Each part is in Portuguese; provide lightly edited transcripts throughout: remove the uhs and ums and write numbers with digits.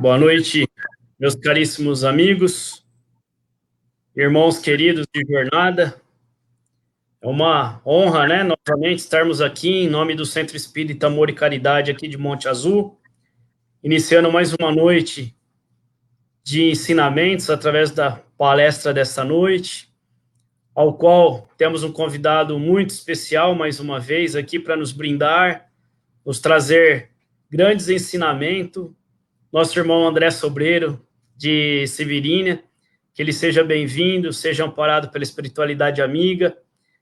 Boa noite, meus caríssimos amigos, irmãos queridos de jornada. É uma honra, né, novamente estarmos aqui em nome do Centro Espírita Amor e Caridade aqui de Monte Azul, iniciando mais uma noite de ensinamentos através da palestra desta noite, ao qual temos um convidado muito especial, mais uma vez, aqui para nos brindar, nos trazer grandes ensinamentos, nosso irmão André Sobreiro, de Severínia, que ele seja bem-vindo, seja amparado pela espiritualidade amiga,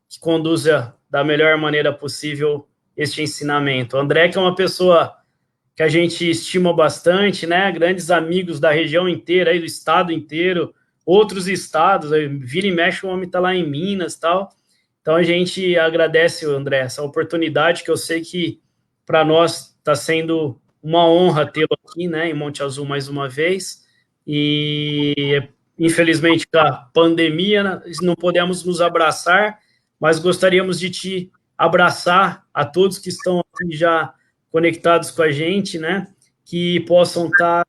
que conduza da melhor maneira possível este ensinamento. André, que é uma pessoa que a gente estima bastante, né? Grandes amigos da região inteira, aí do estado inteiro, outros estados, vira e mexe o homem está lá em Minas e tal. Então a gente agradece, André, essa oportunidade que eu sei que para nós está sendo uma honra tê-lo aqui, né, em Monte Azul mais uma vez. E infelizmente com a pandemia não podemos nos abraçar, mas gostaríamos de te abraçar a todos que estão aqui já conectados com a gente, né, que possam estar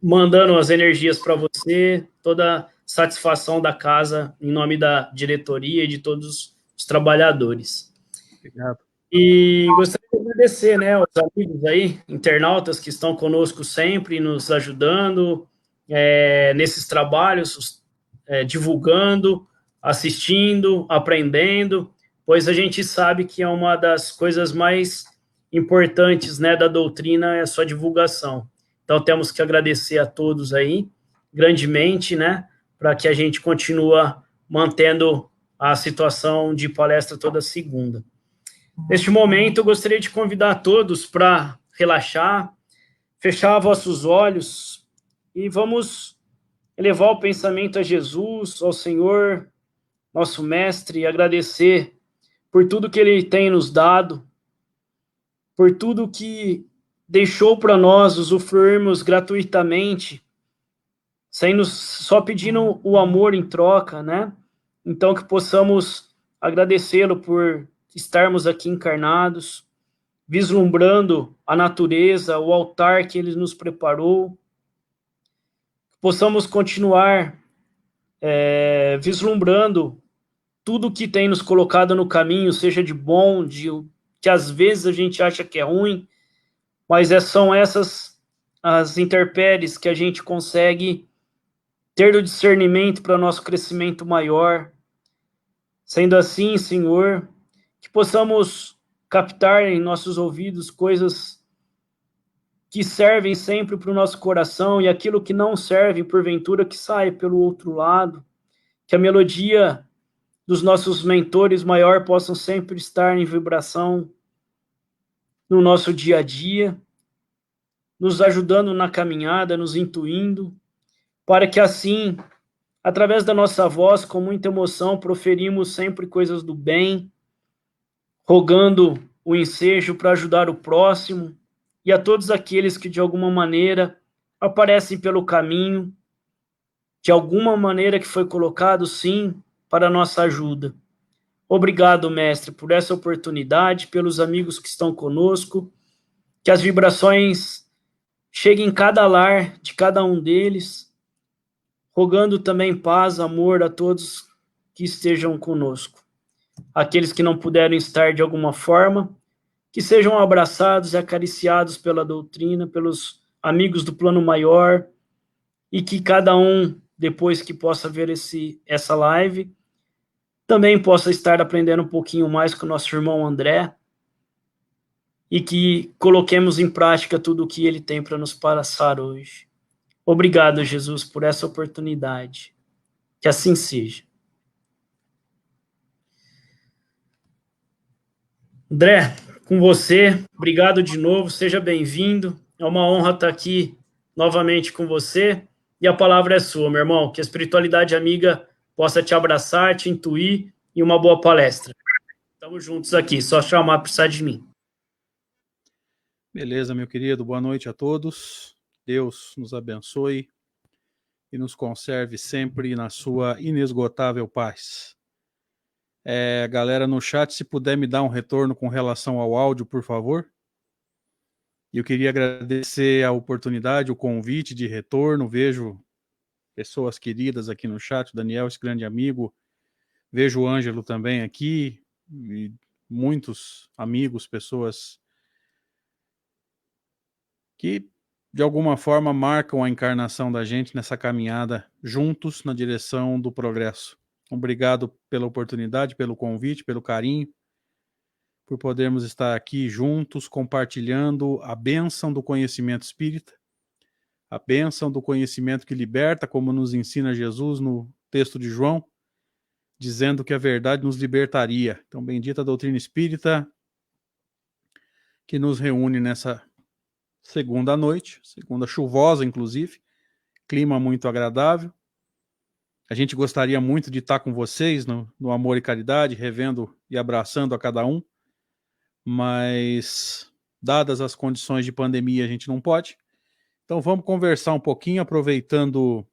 mandando as energias para você, toda a satisfação da casa, em nome da diretoria e de todos os trabalhadores. Obrigado. E gostaria de agradecer, né, aos amigos aí, internautas que estão conosco sempre, nos ajudando nesses trabalhos, divulgando, assistindo, aprendendo, pois a gente sabe que é uma das coisas mais importantes, né, da doutrina é a sua divulgação. Então, temos que agradecer a todos aí, grandemente, né, para que a gente continue mantendo a situação de palestra toda segunda. Neste momento, eu gostaria de convidar a todos para relaxar, fechar vossos olhos e vamos elevar o pensamento a Jesus, ao Senhor, nosso Mestre, e agradecer por tudo que Ele tem nos dado, por tudo que deixou para nós usufruirmos gratuitamente, sem só pedindo o amor em troca, né? Então, que possamos agradecê-lo por estarmos aqui encarnados, vislumbrando a natureza, o altar que Ele nos preparou, possamos continuar vislumbrando tudo que tem nos colocado no caminho, seja de bom, que às vezes a gente acha que é ruim, mas são essas as intempéries que a gente consegue ter o discernimento para nosso crescimento maior. Sendo assim, Senhor, que possamos captar em nossos ouvidos coisas que servem sempre para o nosso coração e aquilo que não serve, porventura, que saia pelo outro lado. Que a melodia dos nossos mentores maior possam sempre estar em vibração no nosso dia a dia, nos ajudando na caminhada, nos intuindo, para que assim, através da nossa voz, com muita emoção, proferimos sempre coisas do bem, rogando o ensejo para ajudar o próximo e a todos aqueles que de alguma maneira aparecem pelo caminho, de alguma maneira que foi colocado, sim, para a nossa ajuda. Obrigado, Mestre, por essa oportunidade, pelos amigos que estão conosco, que as vibrações cheguem em cada lar de cada um deles, rogando também paz, amor a todos que estejam conosco. Aqueles que não puderam estar de alguma forma, que sejam abraçados e acariciados pela doutrina, pelos amigos do plano maior, e que cada um, depois que possa ver essa live, também possa estar aprendendo um pouquinho mais com o nosso irmão André, e que coloquemos em prática tudo o que ele tem para nos passar hoje. Obrigado, Jesus, por essa oportunidade. Que assim seja. André, com você, obrigado de novo, seja bem-vindo. É uma honra estar aqui novamente com você. E a palavra é sua, meu irmão. Que a espiritualidade amiga possa te abraçar, te intuir e uma boa palestra. Estamos juntos aqui, só chamar, precisar de mim. Beleza, meu querido, boa noite a todos. Deus nos abençoe e nos conserve sempre na sua inesgotável paz. Galera no chat, se puder me dar um retorno com relação ao áudio, por favor. Eu queria agradecer a oportunidade, o convite de retorno. Vejo pessoas queridas aqui no chat, o Daniel, esse grande amigo. Vejo o Ângelo também aqui, e muitos amigos, pessoas que, de alguma forma, marcam a encarnação da gente nessa caminhada juntos na direção do progresso. Obrigado pela oportunidade, pelo convite, pelo carinho, por podermos estar aqui juntos, compartilhando a bênção do conhecimento espírita, a bênção do conhecimento que liberta, como nos ensina Jesus no texto de João, dizendo que a verdade nos libertaria. Então, bendita a doutrina espírita que nos reúne nessa segunda noite, segunda chuvosa, inclusive, clima muito agradável. A gente gostaria muito de estar com vocês no Amor e Caridade, revendo e abraçando a cada um, mas dadas as condições de pandemia a gente não pode. Então vamos conversar um pouquinho, aproveitando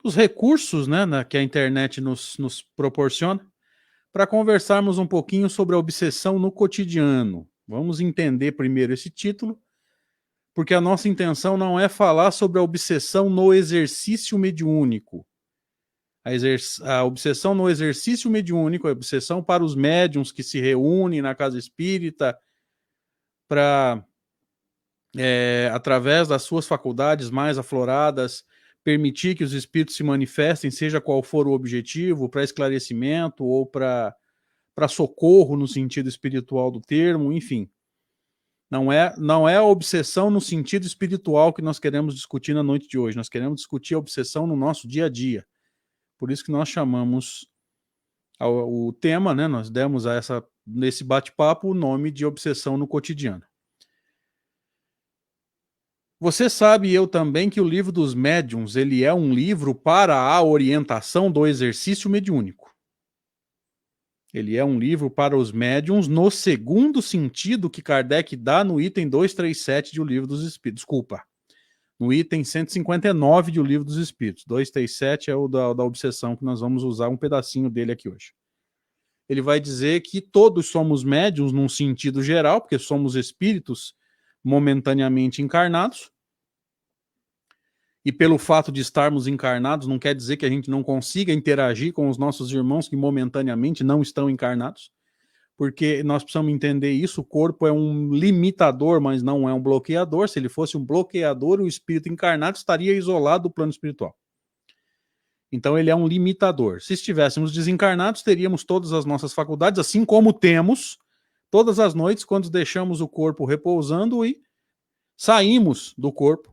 os recursos, né, que a internet nos proporciona, para conversarmos um pouquinho sobre a obsessão no cotidiano. Vamos entender primeiro esse título, porque a nossa intenção não é falar sobre a obsessão no exercício mediúnico. A obsessão no exercício mediúnico, a obsessão para os médiuns que se reúnem na casa espírita para, através das suas faculdades mais afloradas, permitir que os espíritos se manifestem, seja qual for o objetivo, para esclarecimento ou para socorro no sentido espiritual do termo, enfim. Não é a obsessão no sentido espiritual que nós queremos discutir na noite de hoje. Nós queremos discutir a obsessão no nosso dia a dia. Por isso que nós chamamos o tema, né? Nós demos nesse bate-papo o nome de obsessão no cotidiano. Você sabe, eu também, que o livro dos médiuns, ele é um livro para a orientação do exercício mediúnico. Ele é um livro para os médiuns no segundo sentido que Kardec dá no item 237 de O Livro dos Espíritos. Desculpa. No item 159 de O Livro dos Espíritos. 237 é o da obsessão, que nós vamos usar um pedacinho dele aqui hoje. Ele vai dizer que todos somos médiuns num sentido geral, porque somos espíritos momentaneamente encarnados. E pelo fato de estarmos encarnados, não quer dizer que a gente não consiga interagir com os nossos irmãos que momentaneamente não estão encarnados, porque nós precisamos entender isso. O corpo é um limitador, mas não é um bloqueador. Se ele fosse um bloqueador, o espírito encarnado estaria isolado do plano espiritual. Então ele é um limitador. Se estivéssemos desencarnados, teríamos todas as nossas faculdades, assim como temos todas as noites, quando deixamos o corpo repousando e saímos do corpo,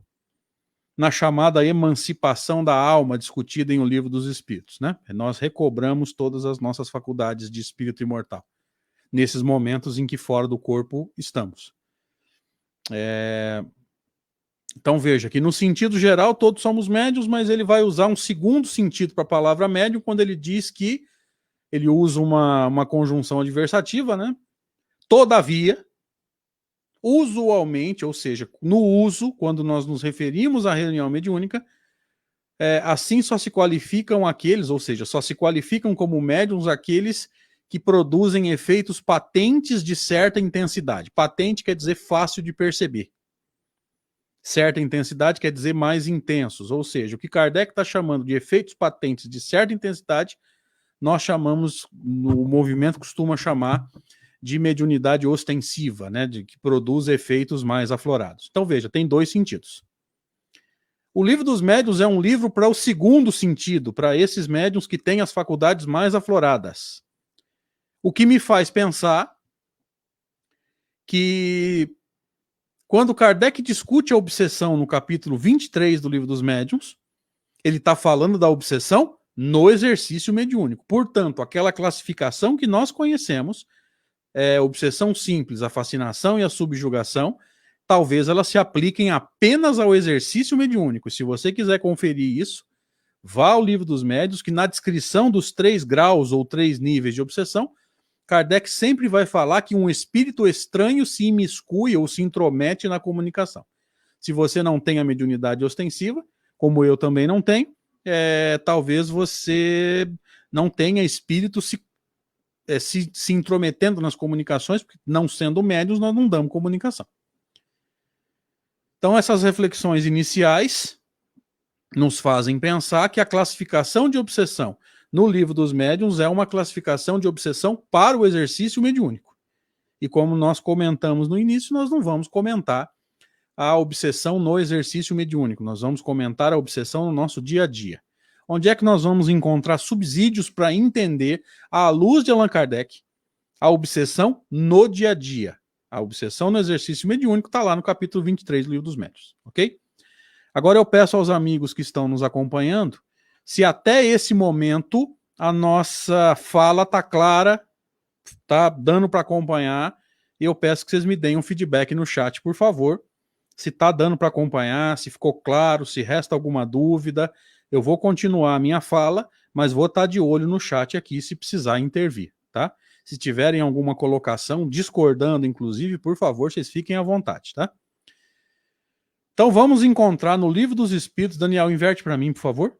na chamada emancipação da alma, discutida em O Livro dos Espíritos, né? Nós recobramos todas as nossas faculdades de espírito imortal, nesses momentos em que fora do corpo estamos. Então veja que no sentido geral todos somos médiuns, mas ele vai usar um segundo sentido para a palavra médium quando ele diz que ele usa uma conjunção adversativa, né? Todavia, usualmente, ou seja, no uso, quando nós nos referimos à reunião mediúnica, assim só se qualificam aqueles, ou seja, só se qualificam como médiuns aqueles que produzem efeitos patentes de certa intensidade. Patente quer dizer fácil de perceber. Certa intensidade quer dizer mais intensos, ou seja, o que Kardec está chamando de efeitos patentes de certa intensidade, nós chamamos, no movimento costuma chamar de mediunidade ostensiva, né, que produz efeitos mais aflorados. Então veja, tem dois sentidos. O Livro dos Médiuns é um livro para o segundo sentido, para esses médiuns que têm as faculdades mais afloradas. O que me faz pensar que quando Kardec discute a obsessão no capítulo 23 do Livro dos Médiuns, ele está falando da obsessão no exercício mediúnico. Portanto, aquela classificação que nós conhecemos, obsessão simples, a fascinação e a subjugação, talvez elas se apliquem apenas ao exercício mediúnico. Se você quiser conferir isso, vá ao Livro dos Médiuns, que na descrição dos 3 graus ou 3 níveis de obsessão, Kardec sempre vai falar que um espírito estranho se imiscui ou se intromete na comunicação. Se você não tem a mediunidade ostensiva, como eu também não tenho, talvez você não tenha espírito se se intrometendo nas comunicações, porque não sendo médiuns, nós não damos comunicação. Então, essas reflexões iniciais nos fazem pensar que a classificação de obsessão no Livro dos Médiuns é uma classificação de obsessão para o exercício mediúnico. E como nós comentamos no início, nós não vamos comentar a obsessão no exercício mediúnico, nós vamos comentar a obsessão no nosso dia a dia. Onde é que nós vamos encontrar subsídios para entender, à luz de Allan Kardec, a obsessão no dia a dia? A obsessão no exercício mediúnico está lá no capítulo 23 do Livro dos Médiuns, ok? Agora eu peço aos amigos que estão nos acompanhando, se até esse momento a nossa fala está clara, está dando para acompanhar, eu peço que vocês me deem um feedback no chat, por favor. Se está dando para acompanhar, se ficou claro, se resta alguma dúvida, eu vou continuar a minha fala, mas vou estar de olho no chat aqui se precisar intervir, tá? Se tiverem alguma colocação, discordando inclusive, por favor, vocês fiquem à vontade, tá? Então vamos encontrar no Livro dos Espíritos, Daniel, inverte para mim, por favor.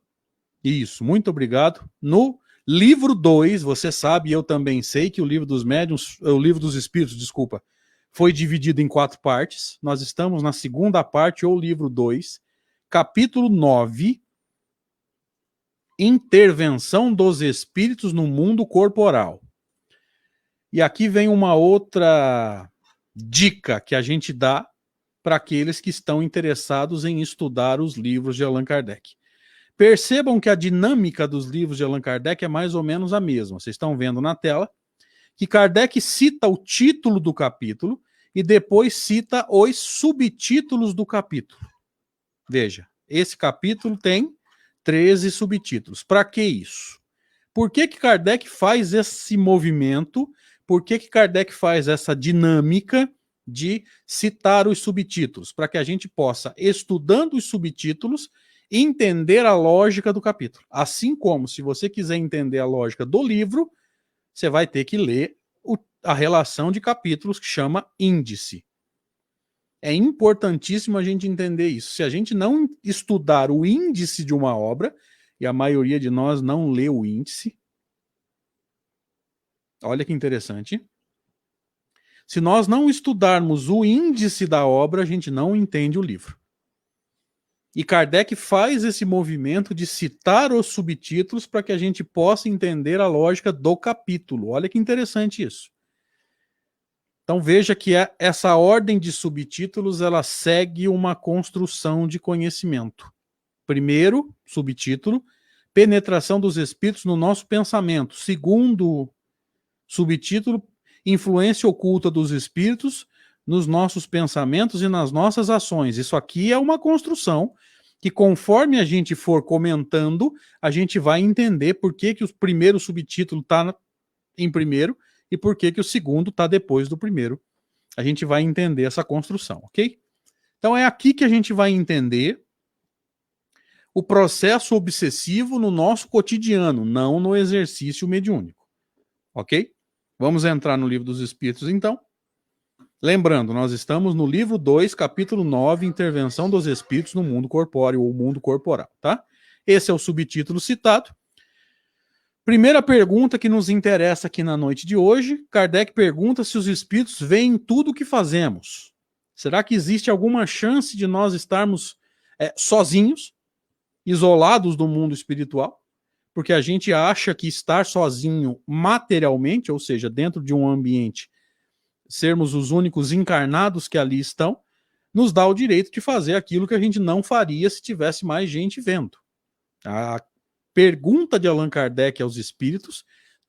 Isso, muito obrigado. No livro 2, você sabe, eu também sei que o Livro dos Médiuns, o Livro dos Espíritos, desculpa, foi dividido em 4 partes. Nós estamos na segunda parte, ou livro 2, capítulo 9, Intervenção dos Espíritos no Mundo Corporal. E aqui vem uma outra dica que a gente dá para aqueles que estão interessados em estudar os livros de Allan Kardec. Percebam que a dinâmica dos livros de Allan Kardec é mais ou menos a mesma. Vocês estão vendo na tela que Kardec cita o título do capítulo e depois cita os subtítulos do capítulo. Veja, esse capítulo tem 13 subtítulos. Para que isso? Por que Kardec faz esse movimento? Por que Kardec faz essa dinâmica de citar os subtítulos? Para que a gente possa, estudando os subtítulos, entender a lógica do capítulo. Assim como, se você quiser entender a lógica do livro, você vai ter que ler a relação de capítulos que chama índice. É importantíssimo a gente entender isso. Se a gente não estudar o índice de uma obra, e a maioria de nós não lê o índice, olha que interessante. Se nós não estudarmos o índice da obra, a gente não entende o livro. E Kardec faz esse movimento de citar os subtítulos para que a gente possa entender a lógica do capítulo. Olha que interessante isso. Então veja que essa ordem de subtítulos ela segue uma construção de conhecimento. Primeiro, subtítulo, penetração dos espíritos no nosso pensamento. Segundo subtítulo, influência oculta dos espíritos nos nossos pensamentos e nas nossas ações. Isso aqui é uma construção que, conforme a gente for comentando, a gente vai entender por que o primeiro subtítulo está em primeiro e por que o segundo está depois do primeiro. A gente vai entender essa construção, ok? Então é aqui que a gente vai entender o processo obsessivo no nosso cotidiano, não no exercício mediúnico, ok? Vamos entrar no Livro dos Espíritos, então. Lembrando, nós estamos no livro 2, capítulo 9, Intervenção dos Espíritos no Mundo Corpóreo, ou Mundo Corporal, tá? Esse é o subtítulo citado. Primeira pergunta que nos interessa aqui na noite de hoje, Kardec pergunta se os espíritos veem tudo o que fazemos. Será que existe alguma chance de nós estarmos sozinhos, isolados do mundo espiritual? Porque a gente acha que estar sozinho materialmente, ou seja, dentro de um ambiente, sermos os únicos encarnados que ali estão, nos dá o direito de fazer aquilo que a gente não faria se tivesse mais gente vendo. A pergunta de Allan Kardec aos espíritos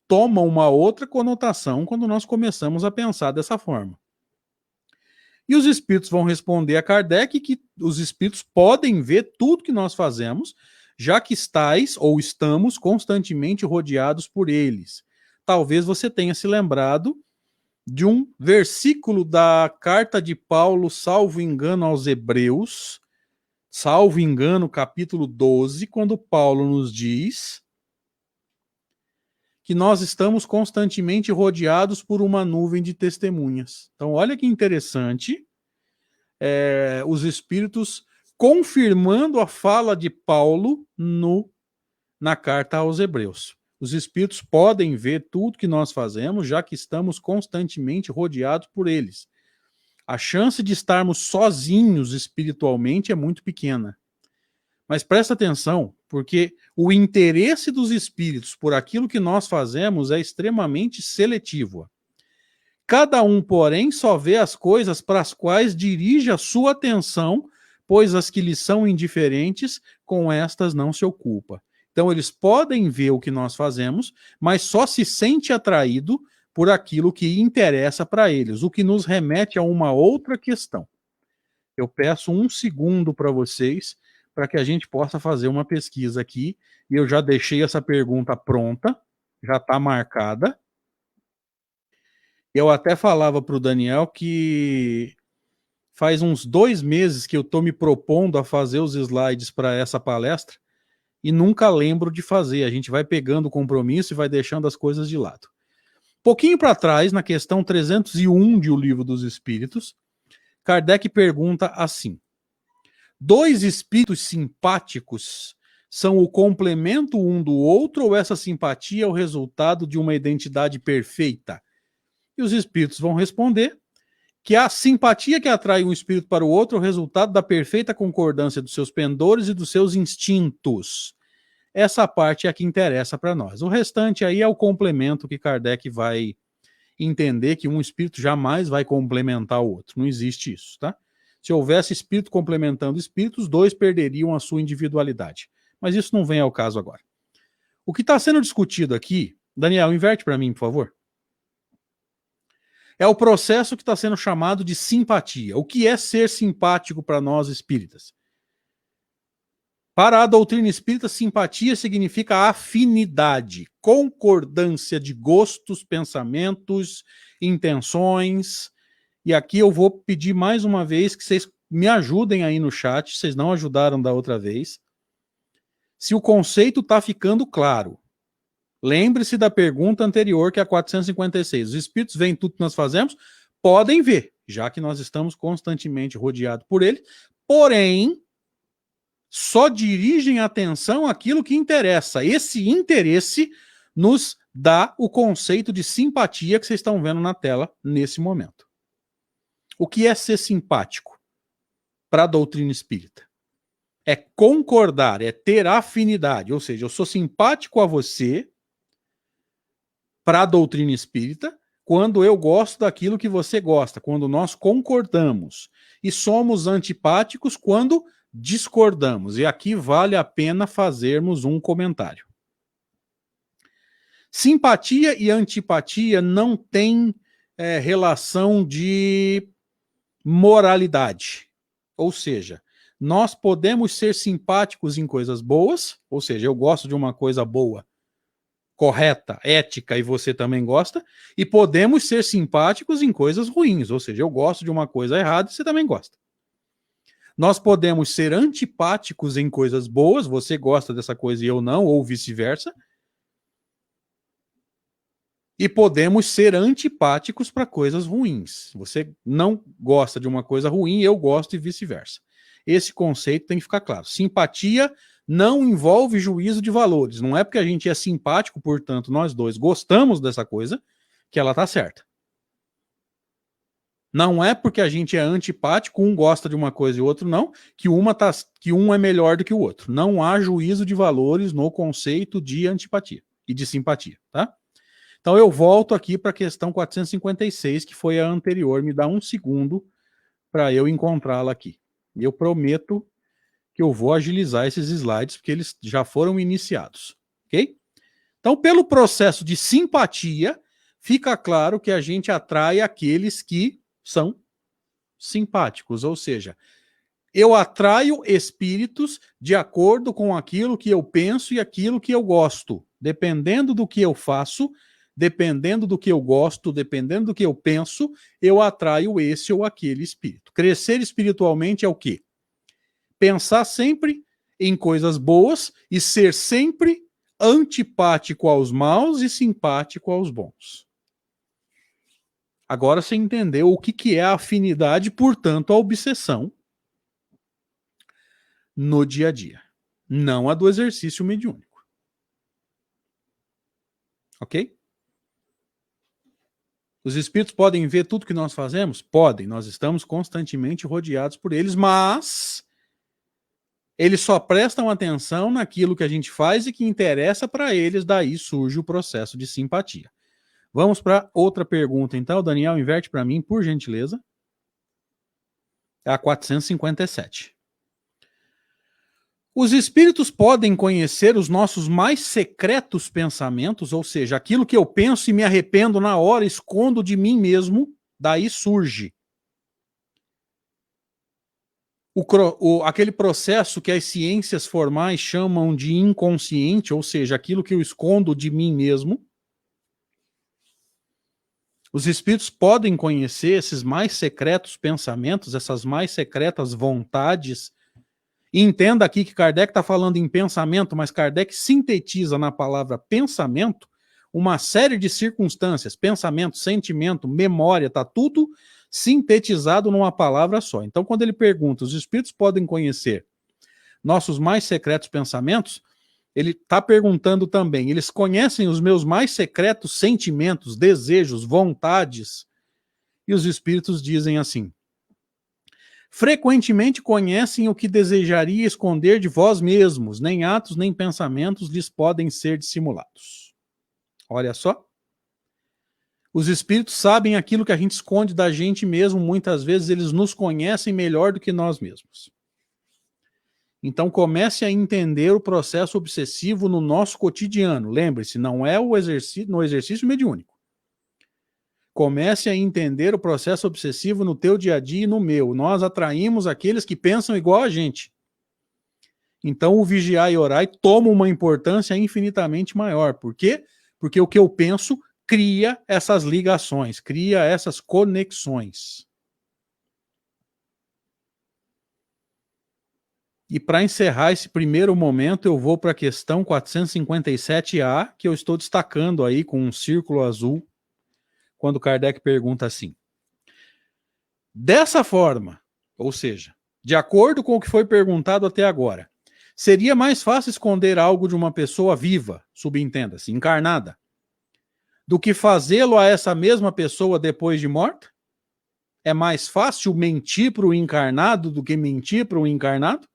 toma uma outra conotação quando nós começamos a pensar dessa forma. E os espíritos vão responder a Kardec que os espíritos podem ver tudo que nós fazemos, já que estáis ou estamos constantemente rodeados por eles. Talvez você tenha se lembrado de um versículo da carta de Paulo, salvo engano, aos Hebreus, salvo engano, capítulo 12, quando Paulo nos diz que nós estamos constantemente rodeados por uma nuvem de testemunhas. Então, olha que interessante, os espíritos confirmando a fala de Paulo na carta aos Hebreus. Os espíritos podem ver tudo que nós fazemos, já que estamos constantemente rodeados por eles. A chance de estarmos sozinhos espiritualmente é muito pequena. Mas presta atenção, porque o interesse dos espíritos por aquilo que nós fazemos é extremamente seletivo. Cada um, porém, só vê as coisas para as quais dirige a sua atenção, pois as que lhes são indiferentes, com estas não se ocupa. Então, eles podem ver o que nós fazemos, mas só se sente atraído por aquilo que interessa para eles, o que nos remete a uma outra questão. Eu peço um segundo para vocês, para que a gente possa fazer uma pesquisa aqui, e eu já deixei essa pergunta pronta, já está marcada. Eu até falava para o Daniel que faz uns 2 meses que eu estou me propondo a fazer os slides para essa palestra e nunca lembro de fazer. A gente vai pegando o compromisso e vai deixando as coisas de lado. Pouquinho para trás, na questão 301 de O Livro dos Espíritos, Kardec pergunta assim: 2 espíritos simpáticos são o complemento um do outro ou essa simpatia é o resultado de uma identidade perfeita? E os espíritos vão responder que a simpatia que atrai um espírito para o outro é o resultado da perfeita concordância dos seus pendores e dos seus instintos. Essa parte é a que interessa para nós. O restante aí é o complemento que Kardec vai entender que um espírito jamais vai complementar o outro. Não existe isso, tá? Se houvesse espírito complementando espírito, os 2 perderiam a sua individualidade. Mas isso não vem ao caso agora. O que está sendo discutido aqui, Daniel, inverte para mim, por favor. É o processo que está sendo chamado de simpatia. O que é ser simpático para nós espíritas? Para a doutrina espírita, simpatia significa afinidade, concordância de gostos, pensamentos, intenções. E aqui eu vou pedir mais uma vez que vocês me ajudem aí no chat, vocês não ajudaram da outra vez. Se o conceito está ficando claro. Lembre-se da pergunta anterior, que é a 456. Os espíritos veem tudo que nós fazemos? Podem ver, já que nós estamos constantemente rodeados por ele, porém, só dirigem a atenção àquilo que interessa. Esse interesse nos dá o conceito de simpatia que vocês estão vendo na tela nesse momento. O que é ser simpático para a doutrina espírita? É concordar, é ter afinidade, ou seja, eu sou simpático a você para a doutrina espírita, quando eu gosto daquilo que você gosta, quando nós concordamos. E somos antipáticos quando discordamos. E aqui vale a pena fazermos um comentário. Simpatia e antipatia não têm relação de moralidade. Ou seja, nós podemos ser simpáticos em coisas boas, ou seja, eu gosto de uma coisa boa, correta, ética, e você também gosta, e podemos ser simpáticos em coisas ruins, ou seja, eu gosto de uma coisa errada e você também gosta. Nós podemos ser antipáticos em coisas boas, você gosta dessa coisa e eu não, ou vice-versa, e podemos ser antipáticos para coisas ruins. Você não gosta de uma coisa ruim, eu gosto e vice-versa. Esse conceito tem que ficar claro. Simpatia não envolve juízo de valores. Não é porque a gente é simpático, portanto, nós dois gostamos dessa coisa, que ela está certa. Não é porque a gente é antipático, um gosta de uma coisa e o outro não, que um é melhor do que o outro. Não há juízo de valores no conceito de antipatia e de simpatia, tá? Então eu volto aqui para a questão 456, que foi a anterior. Me dá um segundo para eu encontrá-la aqui. Eu prometo que eu vou agilizar esses slides, porque eles já foram iniciados, ok? Então, pelo processo de simpatia, fica claro que a gente atrai aqueles que são simpáticos, ou seja, eu atraio espíritos de acordo com aquilo que eu penso e aquilo que eu gosto. Dependendo do que eu faço, dependendo do que eu gosto, dependendo do que eu penso, eu atraio esse ou aquele espírito. Crescer espiritualmente é o quê? Pensar sempre em coisas boas e ser sempre antipático aos maus e simpático aos bons. Agora você entendeu o que é a afinidade, portanto, a obsessão no dia a dia. Não a do exercício mediúnico. Ok? Os espíritos podem ver tudo que nós fazemos? Podem. Nós estamos constantemente rodeados por eles, mas eles só prestam atenção naquilo que a gente faz e que interessa para eles, daí surge o processo de simpatia. Vamos para outra pergunta, então. Daniel, inverte para mim, por gentileza. É a 457. Os espíritos podem conhecer os nossos mais secretos pensamentos, ou seja, aquilo que eu penso e me arrependo na hora, escondo de mim mesmo, daí surge aquele processo que as ciências formais chamam de inconsciente, ou seja, aquilo que eu escondo de mim mesmo. Os espíritos podem conhecer esses mais secretos pensamentos, essas mais secretas vontades. E entenda aqui que Kardec está falando em pensamento, mas Kardec sintetiza na palavra pensamento uma série de circunstâncias, pensamento, sentimento, memória, está tudo sintetizado numa palavra só. Então, quando ele pergunta, os espíritos podem conhecer nossos mais secretos pensamentos, ele está perguntando também, eles conhecem os meus mais secretos sentimentos, desejos, vontades? E os espíritos dizem assim: frequentemente conhecem o que desejaria esconder de vós mesmos, nem atos nem pensamentos lhes podem ser dissimulados. Olha só. Os espíritos sabem aquilo que a gente esconde da gente mesmo, muitas vezes eles nos conhecem melhor do que nós mesmos. Então comece a entender o processo obsessivo no nosso cotidiano. Lembre-se, não é no exercício mediúnico. Comece a entender o processo obsessivo no teu dia a dia e no meu. Nós atraímos aqueles que pensam igual a gente. Então o vigiar e orar toma uma importância infinitamente maior. Por quê? Porque o que eu penso cria essas ligações, cria essas conexões. E para encerrar esse primeiro momento, eu vou para a questão 457A, que eu estou destacando aí com um círculo azul, quando Kardec pergunta assim: dessa forma, ou seja, de acordo com o que foi perguntado até agora, seria mais fácil esconder algo de uma pessoa viva, subentenda-se, encarnada, do que fazê-lo a essa mesma pessoa depois de morta? É mais fácil mentir para o encarnado do que mentir para o encarnado?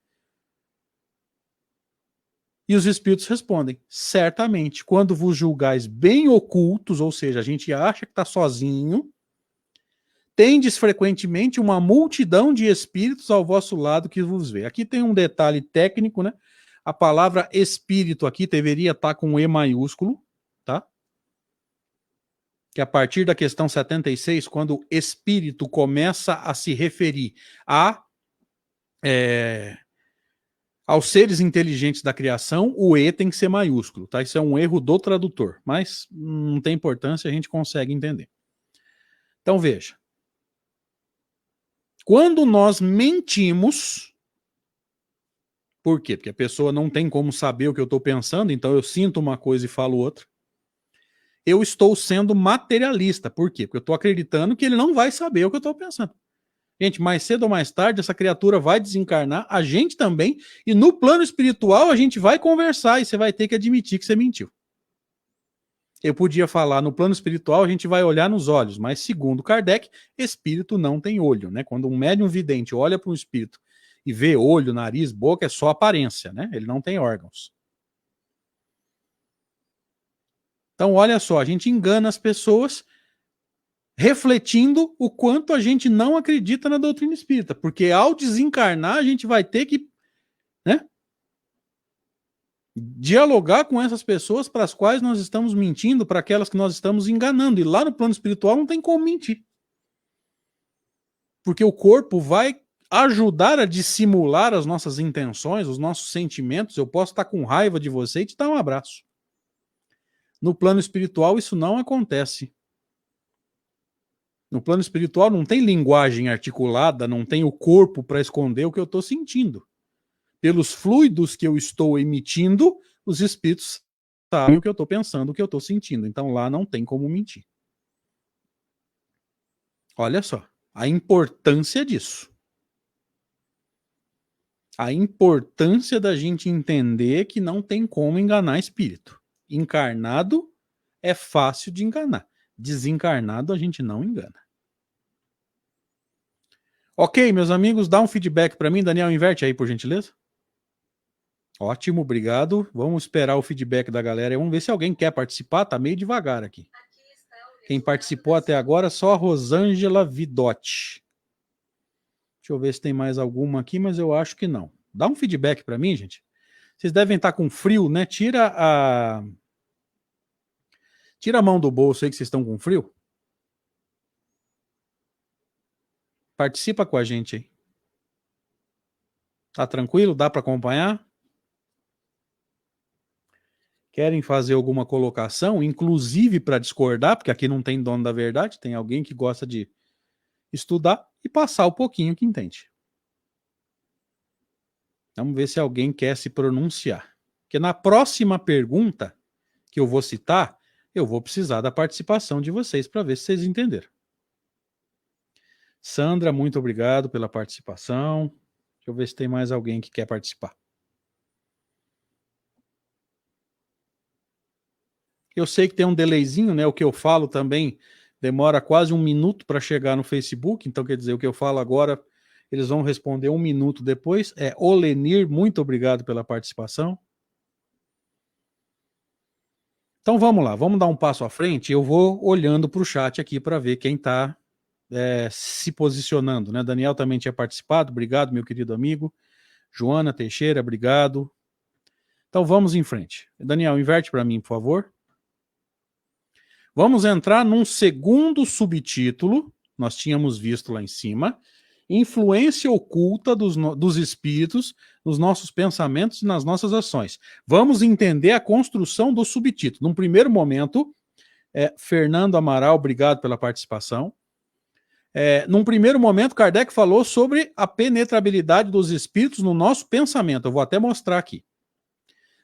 E os espíritos respondem: certamente, quando vos julgais bem ocultos, ou seja, a gente acha que está sozinho, tendes frequentemente uma multidão de espíritos ao vosso lado que vos vê. Aqui tem um detalhe técnico, né? A palavra espírito aqui deveria estar com E maiúsculo, tá? Que a partir da questão 76, quando espírito começa a se referir aos seres inteligentes da criação, o E tem que ser maiúsculo, tá? Isso é um erro do tradutor, mas não tem importância, a gente consegue entender. Então veja. Quando nós mentimos, por quê? Porque a pessoa não tem como saber o que eu estou pensando, então eu sinto uma coisa e falo outra. Eu estou sendo materialista. Por quê? Porque eu estou acreditando que ele não vai saber o que eu estou pensando. Gente, mais cedo ou mais tarde, essa criatura vai desencarnar, a gente também, e no plano espiritual a gente vai conversar e você vai ter que admitir que você mentiu. Eu podia falar, no plano espiritual a gente vai olhar nos olhos, mas segundo Kardec, espírito não tem olho, né? Quando um médium vidente olha para um espírito e vê olho, nariz, boca, é só aparência, né? Ele não tem órgãos. Então, olha só, a gente engana as pessoas refletindo o quanto a gente não acredita na doutrina espírita, porque ao desencarnar a gente vai ter que, né, dialogar com essas pessoas para as quais nós estamos mentindo, para aquelas que nós estamos enganando, e lá no plano espiritual não tem como mentir. Porque o corpo vai ajudar a dissimular as nossas intenções, os nossos sentimentos. Eu posso estar com raiva de você e te dar um abraço. No plano espiritual isso não acontece. No plano espiritual não tem linguagem articulada, não tem o corpo para esconder o que eu estou sentindo. Pelos fluidos que eu estou emitindo, os espíritos sabem o que eu estou pensando, o que eu estou sentindo. Então lá não tem como mentir. Olha só, a importância disso. A importância da gente entender que não tem como enganar espírito. Encarnado é fácil de enganar. Desencarnado a gente não engana. Ok, meus amigos, dá um feedback para mim. Daniel, inverte aí, por gentileza. Ótimo, obrigado. Vamos esperar o feedback da galera. Vamos ver se alguém quer participar. Tá meio devagar aqui. Quem participou até agora, só a Rosângela Vidotti. Deixa eu ver se tem mais alguma aqui, mas eu acho que não. Dá um feedback para mim, gente. Vocês devem estar com frio, né? Tira a mão do bolso aí que vocês estão com frio. Participa com a gente aí. Tá tranquilo? Dá para acompanhar? Querem fazer alguma colocação, inclusive para discordar, porque aqui não tem dono da verdade, tem alguém que gosta de estudar e passar o pouquinho que entende. Vamos ver se alguém quer se pronunciar. Porque na próxima pergunta que eu vou citar, eu vou precisar da participação de vocês para ver se vocês entenderam. Sandra, muito obrigado pela participação. Deixa eu ver se tem mais alguém que quer participar. Eu sei que tem um delayzinho, né? O que eu falo também demora quase 1 minuto para chegar no Facebook, então quer dizer, o que eu falo agora, eles vão responder 1 minuto depois. Olenir, muito obrigado pela participação. Então vamos lá, vamos dar um passo à frente. Eu vou olhando para o chat aqui para ver quem está se posicionando, né? Daniel também tinha participado, obrigado, meu querido amigo. Joana Teixeira, obrigado. Então vamos em frente. Daniel, inverte para mim, por favor. Vamos entrar num segundo subtítulo, nós tínhamos visto lá em cima, influência oculta dos espíritos nos nossos pensamentos e nas nossas ações. Vamos entender a construção do subtítulo. Num primeiro momento, Fernando Amaral, obrigado pela participação. Num primeiro momento, Kardec falou sobre a penetrabilidade dos espíritos no nosso pensamento. Eu vou até mostrar aqui.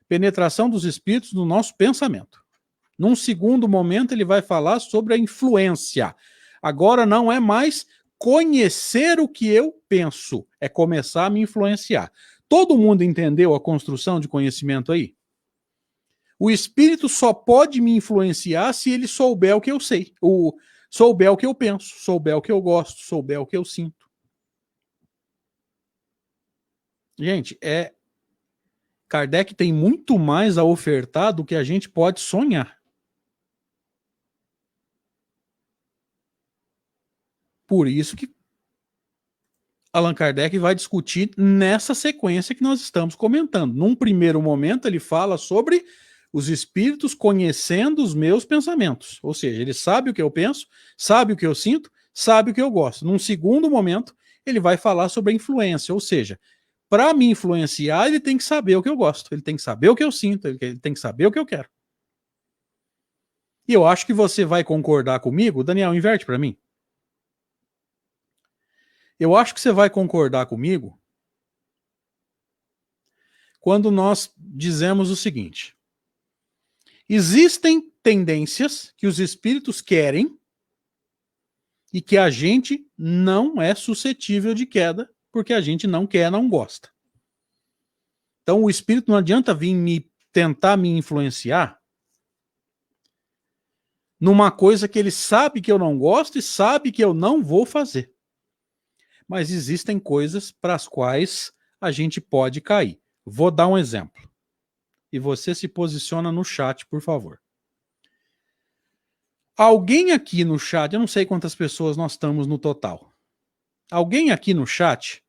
Penetração dos espíritos no nosso pensamento. Num segundo momento, ele vai falar sobre a influência. Agora não é mais conhecer o que eu penso, é começar a me influenciar. Todo mundo entendeu a construção de conhecimento aí? O espírito só pode me influenciar se ele souber o que eu sei, souber o que eu penso, souber o que eu gosto, souber o que eu sinto. Gente, Kardec tem muito mais a ofertar do que a gente pode sonhar. Por isso que Allan Kardec vai discutir nessa sequência que nós estamos comentando. Num primeiro momento, ele fala sobre os espíritos conhecendo os meus pensamentos. Ou seja, ele sabe o que eu penso, sabe o que eu sinto, sabe o que eu gosto. Num segundo momento, ele vai falar sobre a influência. Ou seja, para me influenciar, ele tem que saber o que eu gosto, ele tem que saber o que eu sinto, ele tem que saber o que eu quero. E eu acho que você vai concordar comigo. Daniel, inverte para mim. Eu acho que você vai concordar comigo quando nós dizemos o seguinte: existem tendências que os espíritos querem e que a gente não é suscetível de queda, porque a gente não quer, não gosta. Então o espírito não adianta vir tentar me influenciar numa coisa que ele sabe que eu não gosto e sabe que eu não vou fazer. Mas existem coisas para as quais a gente pode cair. Vou dar um exemplo. E você se posiciona no chat, por favor. Alguém aqui no chat, eu não sei quantas pessoas nós estamos no total. Alguém aqui no chat,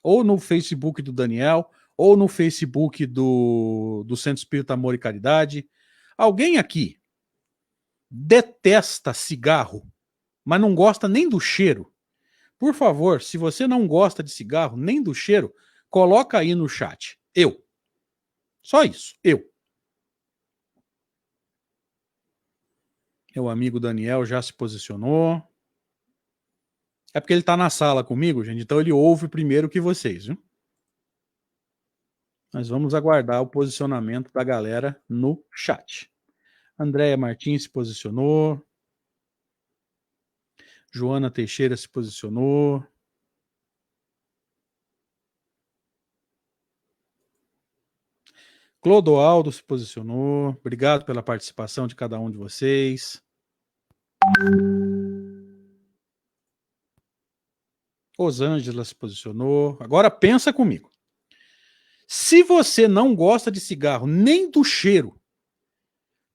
ou no Facebook do Daniel, ou no Facebook do Centro Espírita Amor e Caridade, alguém aqui detesta cigarro, mas não gosta nem do cheiro. Por favor, se você não gosta de cigarro, nem do cheiro, coloca aí no chat. Eu. Só isso. Eu. Meu amigo Daniel já se posicionou. É porque ele está na sala comigo, gente, então ele ouve primeiro que vocês, viu? Nós vamos aguardar o posicionamento da galera no chat. Andréia Martins se posicionou. Joana Teixeira se posicionou. Clodoaldo se posicionou. Obrigado pela participação de cada um de vocês. Rosângela se posicionou. Agora pensa comigo. Se você não gosta de cigarro nem do cheiro,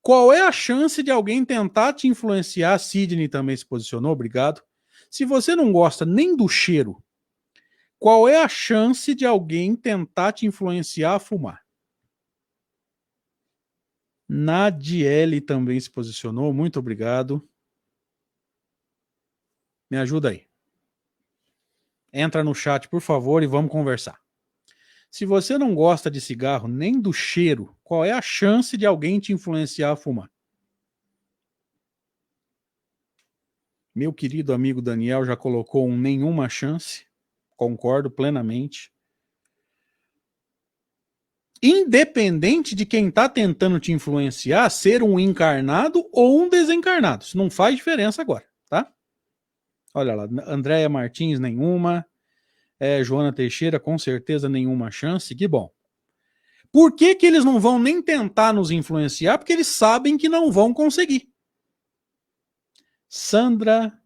qual é a chance de alguém tentar te influenciar? Sidney também se posicionou, obrigado. Se você não gosta nem do cheiro, qual é a chance de alguém tentar te influenciar a fumar? Nadiele também se posicionou, muito obrigado. Me ajuda aí. Entra no chat, por favor, e vamos conversar. Se você não gosta de cigarro nem do cheiro, qual é a chance de alguém te influenciar a fumar? Meu querido amigo Daniel já colocou um nenhuma chance. Concordo plenamente. Independente de quem está tentando te influenciar, ser um encarnado ou um desencarnado. Isso não faz diferença agora, tá? Olha lá, Andréia Martins, nenhuma. Joana Teixeira, com certeza nenhuma chance. Que bom. Por que que eles não vão nem tentar nos influenciar? Porque eles sabem que não vão conseguir. Sandra,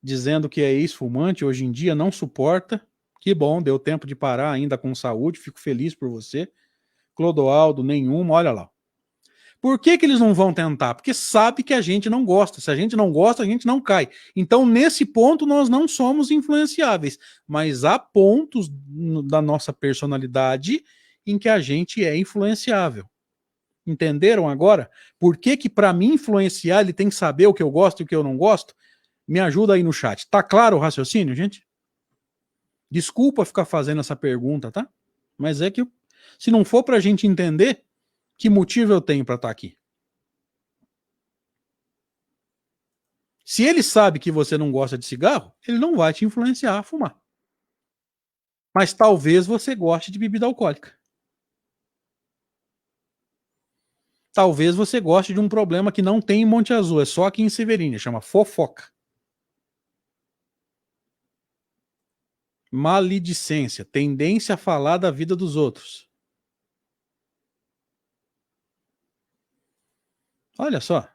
dizendo que é ex-fumante, hoje em dia não suporta. Que bom, deu tempo de parar ainda com saúde, fico feliz por você. Clodoaldo, nenhuma, olha lá. Por que que eles não vão tentar? Porque sabe que a gente não gosta. Se a gente não gosta, a gente não cai. Então, nesse ponto, nós não somos influenciáveis. Mas há pontos da nossa personalidade em que a gente é influenciável. Entenderam agora? Por que que para mim influenciar, ele tem que saber o que eu gosto e o que eu não gosto? Me ajuda aí no chat. Tá claro o raciocínio, gente? Desculpa ficar fazendo essa pergunta, tá? Mas é que se não for pra gente entender, que motivo eu tenho para estar aqui? Se ele sabe que você não gosta de cigarro, ele não vai te influenciar a fumar. Mas talvez você goste de bebida alcoólica. Talvez você goste de um problema que não tem em Monte Azul, é só aqui em Severina, chama fofoca. Maledicência, tendência a falar da vida dos outros. Olha só.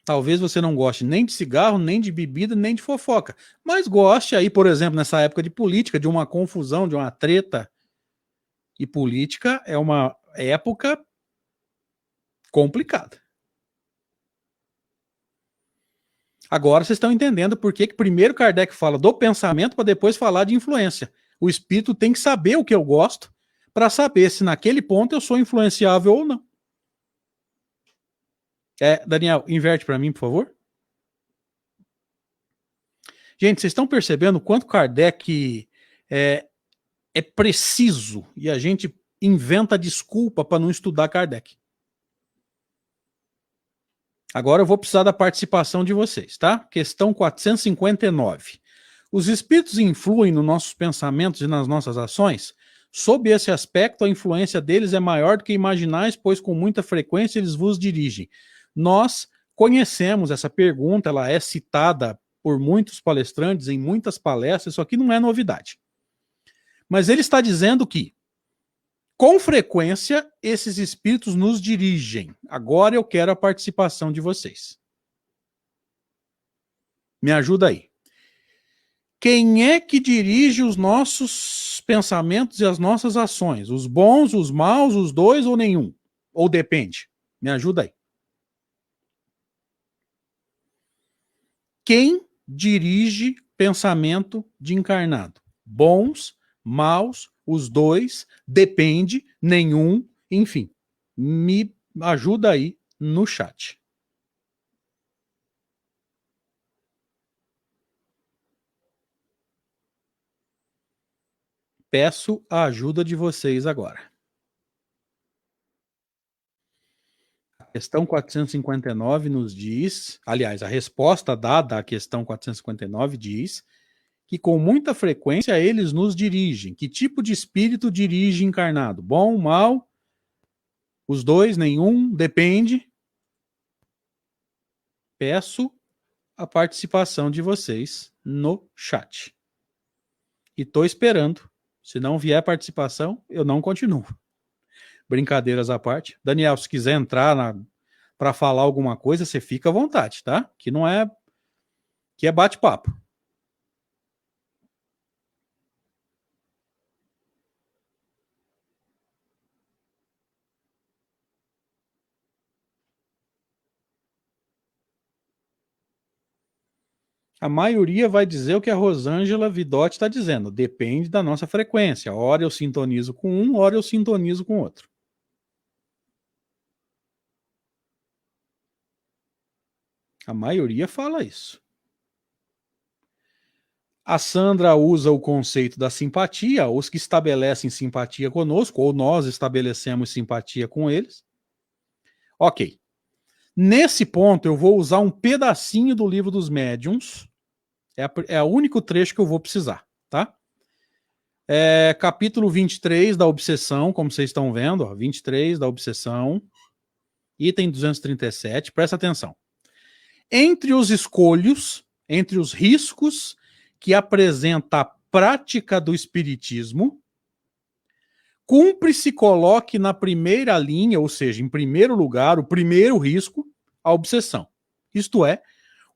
Talvez você não goste nem de cigarro, nem de bebida, nem de fofoca. Mas goste aí, por exemplo, nessa época de política, de uma confusão, de uma treta. E política é uma época complicada. Agora vocês estão entendendo por que primeiro Kardec fala do pensamento para depois falar de influência. O espírito tem que saber o que eu gosto para saber se naquele ponto eu sou influenciável ou não. Daniel, inverte para mim, por favor. Gente, vocês estão percebendo o quanto Kardec é preciso e a gente inventa desculpa para não estudar Kardec. Agora eu vou precisar da participação de vocês, tá? Questão 459. Os espíritos influem nos nossos pensamentos e nas nossas ações? Sob esse aspecto, a influência deles é maior do que imaginais, pois com muita frequência eles vos dirigem. Nós conhecemos essa pergunta, ela é citada por muitos palestrantes em muitas palestras, isso aqui não é novidade. Mas ele está dizendo que, com frequência, esses espíritos nos dirigem. Agora eu quero a participação de vocês. Me ajuda aí. Quem é que dirige os nossos pensamentos e as nossas ações? Os bons, os maus, os dois ou nenhum? Ou depende? Me ajuda aí. Quem dirige pensamento de encarnado? Bons, maus, os dois, depende, nenhum, enfim. Me ajuda aí no chat. Peço a ajuda de vocês agora. A questão 459 nos diz, aliás, a resposta dada à questão 459 diz que com muita frequência eles nos dirigem. Que tipo de espírito dirige encarnado? Bom, mal? Os dois, nenhum? Depende? Peço a participação de vocês no chat. E estou esperando Se não vier participação, eu não continuo. Brincadeiras à parte. Daniel, se quiser entrar para falar alguma coisa, você fica à vontade, tá? Que não é... Que é bate-papo. A maioria vai dizer o que a Rosângela Vidotti está dizendo. Depende da nossa frequência. Hora eu sintonizo com um, hora eu sintonizo com outro. A maioria fala isso. A Sandra usa o conceito da simpatia, os que estabelecem simpatia conosco, ou nós estabelecemos simpatia com eles. Ok. Nesse ponto, eu vou usar um pedacinho do livro dos médiuns. É o único trecho que eu vou precisar, tá? Capítulo 23 da obsessão, como vocês estão vendo, ó, 23 da obsessão, item 237, presta atenção. Entre os escolhos, entre os riscos que apresenta a prática do espiritismo, cumpre-se coloque na primeira linha, ou seja, em primeiro lugar, o primeiro risco, a obsessão. Isto é,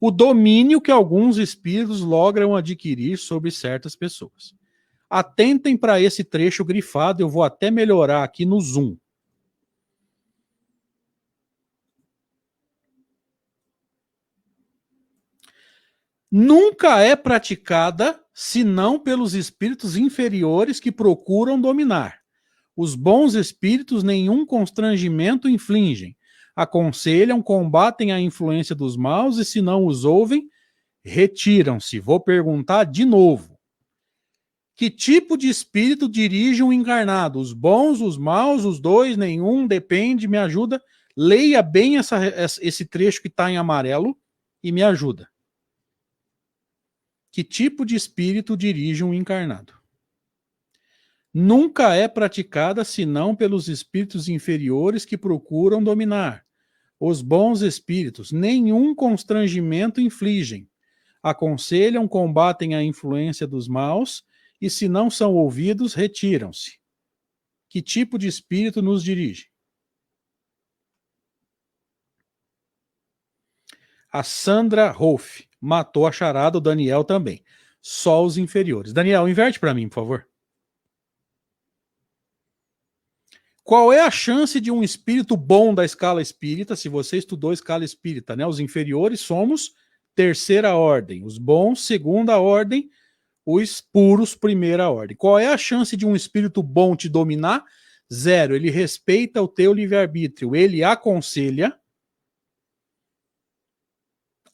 o domínio que alguns espíritos logram adquirir sobre certas pessoas. Atentem para esse trecho grifado, eu vou até melhorar aqui no zoom. Nunca é praticada senão pelos espíritos inferiores que procuram dominar. Os bons espíritos nenhum constrangimento infligem, aconselham, combatem a influência dos maus e, se não os ouvem, retiram-se. Vou perguntar de novo. Que tipo de espírito dirige um encarnado? Os bons, os maus, os dois, nenhum, depende, me ajuda. Leia bem esse trecho que está em amarelo e me ajuda. Que tipo de espírito dirige um encarnado? Nunca é praticada senão pelos espíritos inferiores que procuram dominar. Os bons espíritos nenhum constrangimento infligem. Aconselham, combatem a influência dos maus e, se não são ouvidos, retiram-se. Que tipo de espírito nos dirige? A Sandra Rolf matou a charada, o Daniel também. Só os inferiores. Daniel, inverte para mim, por favor. Qual é a chance de um espírito bom da escala espírita, se você estudou escala espírita, né? Os inferiores somos terceira ordem, os bons, segunda ordem, os puros, primeira ordem. Qual é a chance de um espírito bom te dominar? Zero. Ele respeita o teu livre-arbítrio. Ele aconselha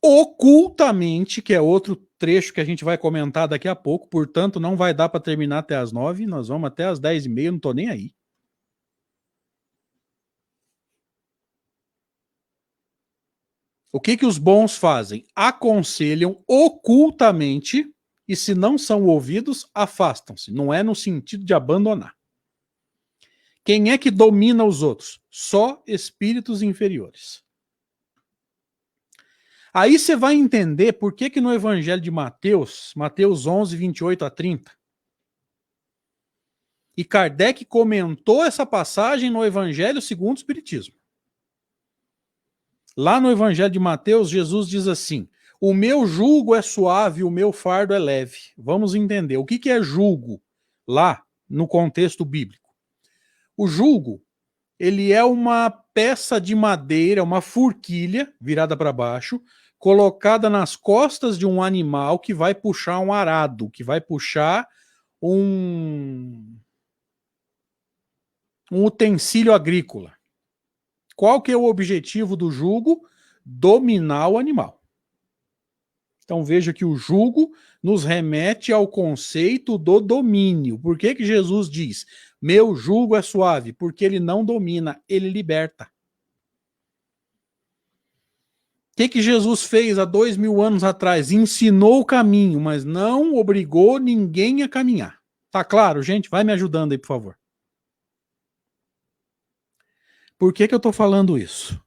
ocultamente, que é outro trecho que a gente vai comentar daqui a pouco, portanto não vai dar para terminar até as 9, nós vamos até as 10h30, não tô nem aí. O que os bons fazem? Aconselham ocultamente e, se não são ouvidos, afastam-se. Não é no sentido de abandonar. Quem é que domina os outros? Só espíritos inferiores. Aí você vai entender por que no Evangelho de Mateus, Mateus 11, 28 a 30, e Kardec comentou essa passagem no Evangelho segundo o Espiritismo. Lá no Evangelho de Mateus, Jesus diz assim: o meu jugo é suave, o meu fardo é leve. Vamos entender. O que é jugo lá no contexto bíblico? O jugo, ele é uma peça de madeira, uma forquilha virada para baixo, colocada nas costas de um animal que vai puxar um arado, que vai puxar um utensílio agrícola. Qual que é o objetivo do jugo? Dominar o animal. Então veja que o jugo nos remete ao conceito do domínio. Por que Jesus diz, meu jugo é suave? Porque ele não domina, ele liberta. O que Jesus fez há 2000 anos atrás? Ensinou o caminho, mas não obrigou ninguém a caminhar. Tá claro, gente? Vai me ajudando aí, por favor. Por que eu estou falando isso?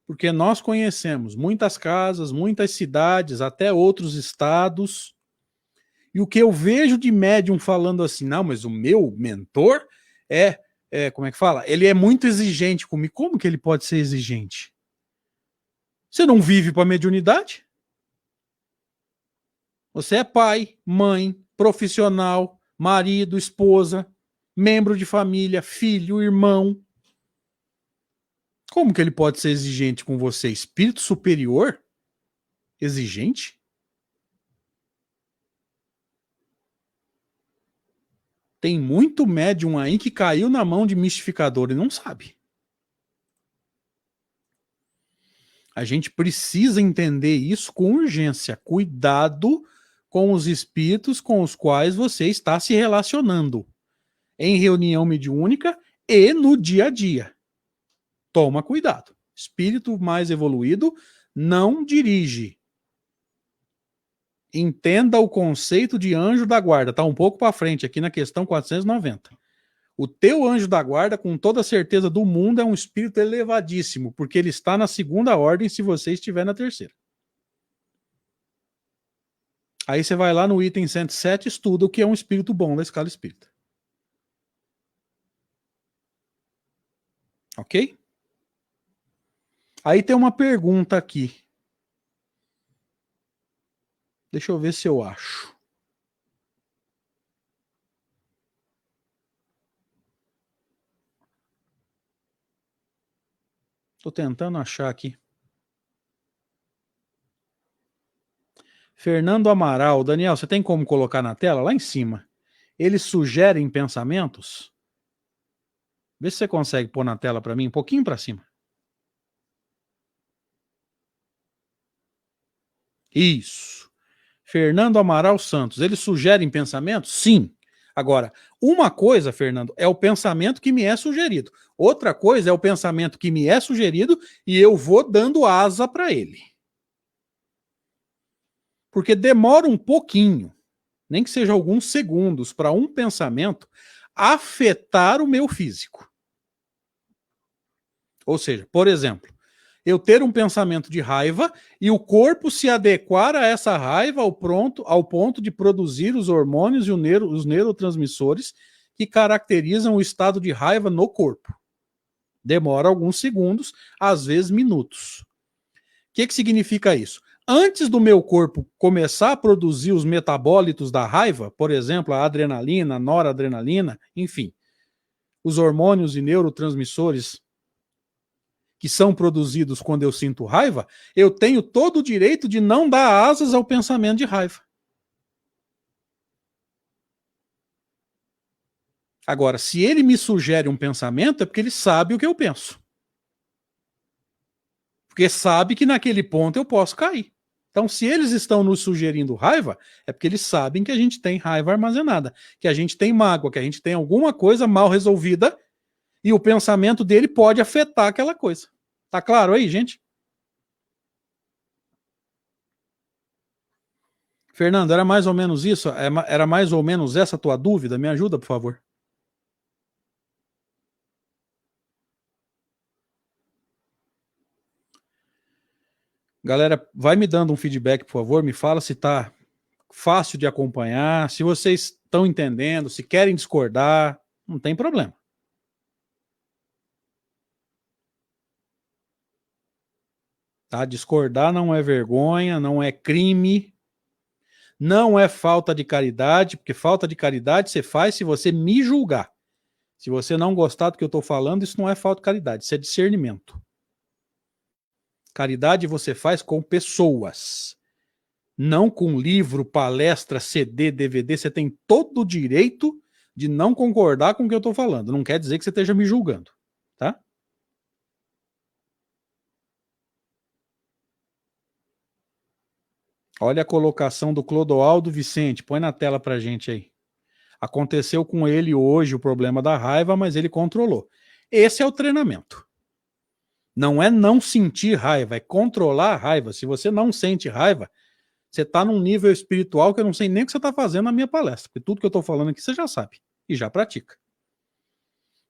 Porque nós conhecemos muitas casas, muitas cidades, até outros estados, E o que eu vejo de médium falando assim, não, mas o meu mentor como é que fala? Ele é muito exigente comigo. Como que ele pode ser exigente? Você não vive para mediunidade? Você é pai, mãe, profissional, marido, esposa, membro de família, filho, irmão. Como que ele pode ser exigente com você? Espírito superior? Exigente? Tem muito médium aí que caiu na mão de mistificador e não sabe. A gente precisa entender isso com urgência. Cuidado com os espíritos com os quais você está se relacionando em reunião mediúnica e no dia a dia. Toma cuidado. Espírito mais evoluído não dirige. Entenda o conceito de anjo da guarda. Está um pouco para frente aqui na questão 490. O teu anjo da guarda, com toda a certeza do mundo, é um espírito elevadíssimo, porque ele está na segunda ordem se você estiver na terceira. Aí você vai lá no item 107 e estuda o que é um espírito bom da escala espírita. Ok? Aí tem uma pergunta aqui. Deixa eu ver se eu acho. Estou tentando achar aqui. Fernando Amaral. Daniel, você tem como colocar na tela? Lá em cima. Eles sugerem pensamentos? Vê se você consegue pôr na tela para mim, um pouquinho para cima. Isso. Fernando Amaral Santos. Eles sugerem pensamentos? Sim. Agora, uma coisa, Fernando, é o pensamento que me é sugerido. Outra coisa é o pensamento que me é sugerido e eu vou dando asa para ele. Porque demora um pouquinho, nem que seja alguns segundos, para um pensamento afetar o meu físico. Ou seja, por exemplo, eu ter um pensamento de raiva e o corpo se adequar a essa raiva ao ponto de produzir os hormônios e os neurotransmissores que caracterizam o estado de raiva no corpo. Demora alguns segundos, às vezes minutos. O que significa isso? Antes do meu corpo começar a produzir os metabólitos da raiva, por exemplo, a adrenalina, a noradrenalina, enfim, os hormônios e neurotransmissores que são produzidos quando eu sinto raiva, eu tenho todo o direito de não dar asas ao pensamento de raiva. Agora, se ele me sugere um pensamento, é porque ele sabe o que eu penso. Porque sabe que naquele ponto eu posso cair. Então, se eles estão nos sugerindo raiva, é porque eles sabem que a gente tem raiva armazenada, que a gente tem mágoa, que a gente tem alguma coisa mal resolvida e o pensamento dele pode afetar aquela coisa. Tá claro aí, gente? Fernando, era mais ou menos isso? Era mais ou menos essa tua dúvida? Me ajuda, por favor. Galera, vai me dando um feedback, por favor. Me fala se tá fácil de acompanhar, se vocês estão entendendo, se querem discordar, não tem problema. Tá? Discordar não é vergonha, não é crime, não é falta de caridade, porque falta de caridade você faz se você me julgar. Se você não gostar do que eu estou falando, isso não é falta de caridade, isso é discernimento. Caridade você faz com pessoas, não com livro, palestra, CD, DVD. Você tem todo o direito de não concordar com o que eu estou falando. Não quer dizer que você esteja me julgando, tá? Olha a colocação do Clodoaldo Vicente. Põe na tela pra gente aí. Aconteceu com ele hoje o problema da raiva, mas ele controlou. Esse é o treinamento. Não é não sentir raiva, é controlar a raiva. Se você não sente raiva, você está num nível espiritual que eu não sei nem o que você está fazendo na minha palestra, porque tudo que eu estou falando aqui você já sabe e já pratica.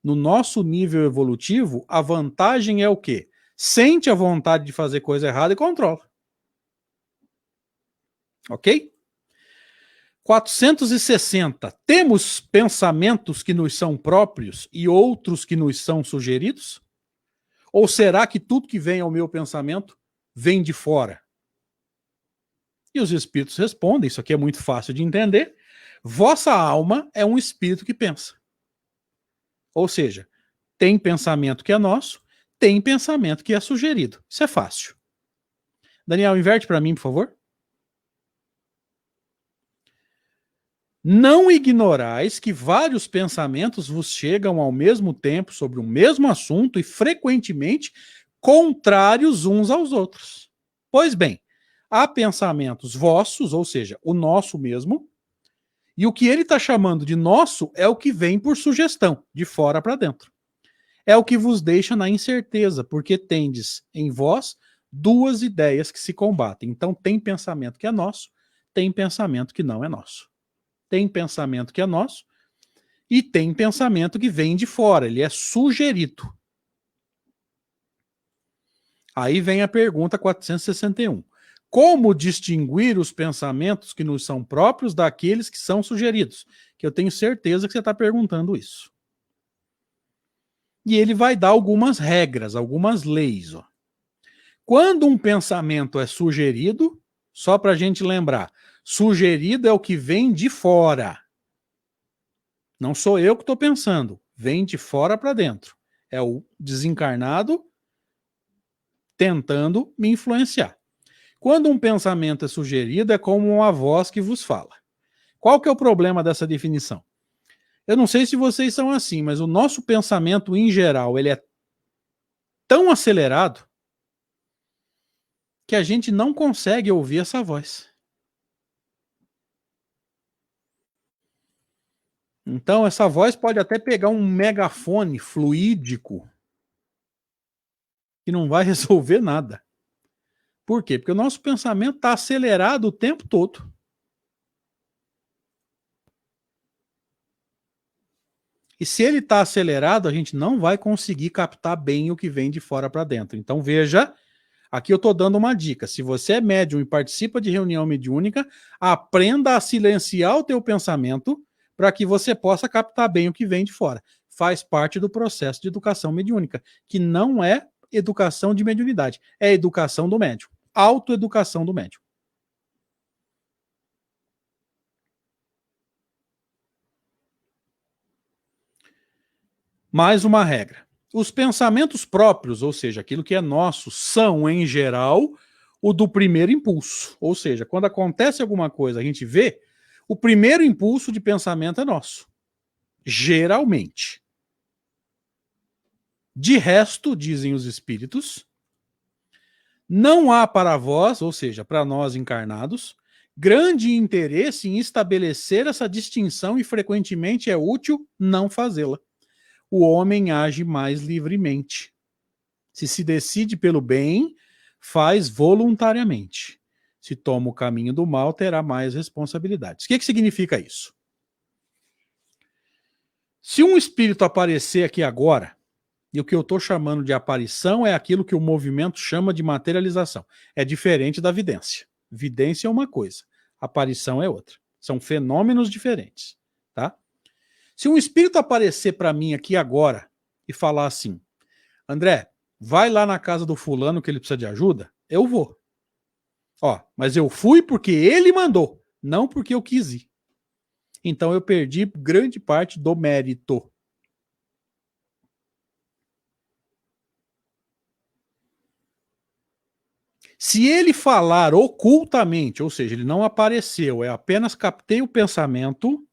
No nosso nível evolutivo, a vantagem é o quê? Sente a vontade de fazer coisa errada e controla. Ok? 460. Temos pensamentos que nos são próprios e outros que nos são sugeridos? Ou será que tudo que vem ao meu pensamento vem de fora? E os espíritos respondem, isso aqui é muito fácil de entender. Vossa alma é um espírito que pensa. Ou seja, tem pensamento que é nosso, tem pensamento que é sugerido. Isso é fácil. Daniel, inverte para mim, por favor. Não ignorais que vários pensamentos vos chegam ao mesmo tempo sobre o mesmo assunto e frequentemente contrários uns aos outros. Pois bem, há pensamentos vossos, ou seja, o nosso mesmo, e o que ele está chamando de nosso é o que vem por sugestão, de fora para dentro. É o que vos deixa na incerteza, porque tendes em vós duas ideias que se combatem. Então tem pensamento que é nosso, tem pensamento que não é nosso. Tem pensamento que é nosso e tem pensamento que vem de fora, ele é sugerido. Aí vem a pergunta 461. Como distinguir os pensamentos que nos são próprios daqueles que são sugeridos? Que eu tenho certeza que você está perguntando isso. E ele vai dar algumas regras, algumas leis. Ó. Quando um pensamento é sugerido, só para a gente lembrar, sugerido é o que vem de fora. Não sou eu que estou pensando, vem de fora para dentro. É o desencarnado tentando me influenciar. Quando um pensamento é sugerido, é como uma voz que vos fala. Qual que é o problema dessa definição? Eu não sei se vocês são assim, mas o nosso pensamento em geral, ele é tão acelerado que a gente não consegue ouvir essa voz. Então, essa voz pode até pegar um megafone fluídico que não vai resolver nada. Por quê? Porque o nosso pensamento está acelerado o tempo todo. E se ele está acelerado, a gente não vai conseguir captar bem o que vem de fora para dentro. Então, veja, aqui eu estou dando uma dica. Se você é médium e participa de reunião mediúnica, aprenda a silenciar o teu pensamento para que você possa captar bem o que vem de fora. Faz parte do processo de educação mediúnica, que não é educação de mediunidade, é educação do médium, autoeducação do médium. Mais uma regra. Os pensamentos próprios, ou seja, aquilo que é nosso, são, em geral, o do primeiro impulso. Ou seja, quando acontece alguma coisa, a gente vê, o primeiro impulso de pensamento é nosso. Geralmente. De resto, dizem os espíritos, não há para vós, ou seja, para nós encarnados, grande interesse em estabelecer essa distinção e frequentemente é útil não fazê-la. O homem age mais livremente. Se decide pelo bem, faz voluntariamente. Se toma o caminho do mal, terá mais responsabilidades. O que significa isso? Se um espírito aparecer aqui agora, e o que eu estou chamando de aparição é aquilo que o movimento chama de materialização. É diferente da vidência. Vidência é uma coisa, aparição é outra. São fenômenos diferentes, tá? Se um espírito aparecer para mim aqui agora e falar assim, André, vai lá na casa do fulano que ele precisa de ajuda, eu vou. Ó, mas eu fui porque ele mandou, não porque eu quis ir. Então eu perdi grande parte do mérito. Se ele falar ocultamente, ou seja, ele não apareceu, eu apenas captei o pensamento,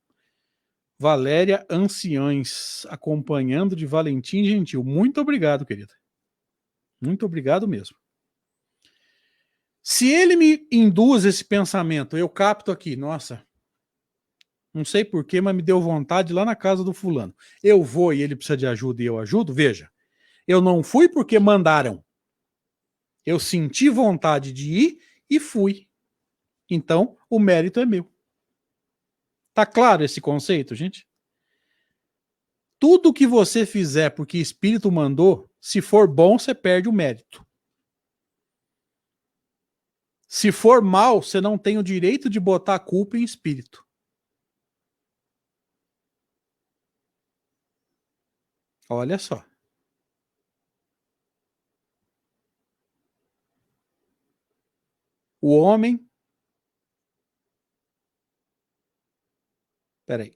Valéria Anciães, acompanhando de Valentim Gentil. Muito obrigado, querida. Muito obrigado mesmo. Se ele me induz esse pensamento, eu capto aqui, nossa, não sei porquê, mas me deu vontade lá na casa do fulano. Eu vou e ele precisa de ajuda e eu ajudo, veja. Eu não fui porque mandaram. Eu senti vontade de ir e fui. Então, o mérito é meu. Tá claro esse conceito, gente? Tudo que você fizer porque espírito mandou, se for bom, você perde o mérito. Se for mal, você não tem o direito de botar a culpa em espírito. Olha só. O homem... Peraí.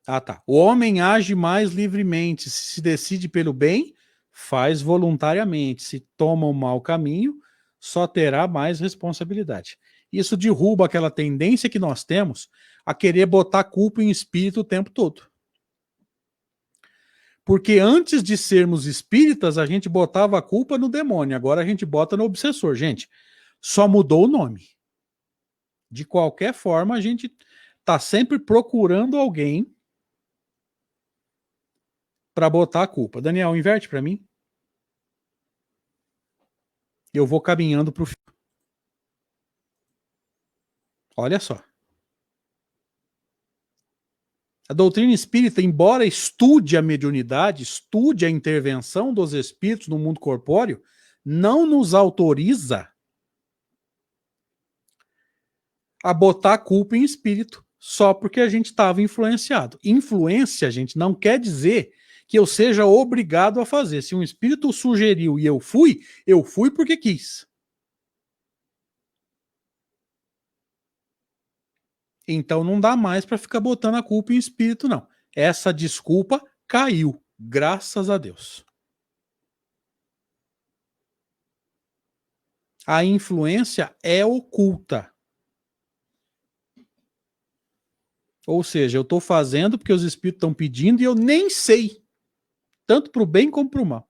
Ah, tá. O homem age mais livremente. Se decide pelo bem, faz voluntariamente. Se toma um mau caminho, só terá mais responsabilidade. Isso derruba aquela tendência que nós temos a querer botar culpa em espírito o tempo todo. Porque antes de sermos espíritas, a gente botava a culpa no demônio. Agora a gente bota no obsessor. Gente, só mudou o nome. De qualquer forma, a gente está sempre procurando alguém para botar a culpa. Daniel, inverte para mim. Eu vou caminhando para o fim. Olha só. A doutrina espírita, embora estude a mediunidade, estude a intervenção dos espíritos no mundo corpóreo, não nos autoriza a botar a culpa em espírito só porque a gente estava influenciado. Influência, gente, não quer dizer que eu seja obrigado a fazer. Se um espírito sugeriu e eu fui porque quis. Então não dá mais para ficar botando a culpa em espírito, não. Essa desculpa caiu, graças a Deus. A influência é oculta. Ou seja, eu estou fazendo porque os espíritos estão pedindo e eu nem sei. Tanto para o bem como para o mal.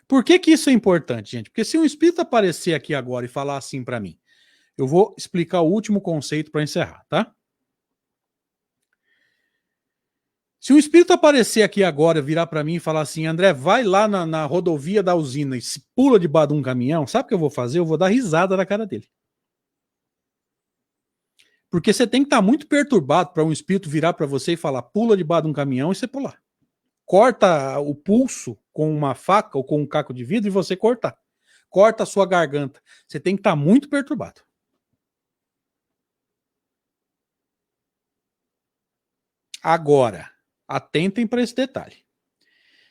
Por que que isso é importante, gente? Porque se um espírito aparecer aqui agora e falar assim para mim, eu vou explicar o último conceito para encerrar, tá? Se um espírito aparecer aqui agora, virar para mim e falar assim, André, vai lá na rodovia da usina e se pula debaixo de um caminhão, sabe o que eu vou fazer? Eu vou dar risada na cara dele. Porque você tem que estar muito perturbado para um espírito virar para você e falar, pula debaixo de um caminhão e você pular. Corta o pulso com uma faca ou com um caco de vidro e você cortar. Corta a sua garganta. Você tem que estar muito perturbado. Agora, atentem para esse detalhe.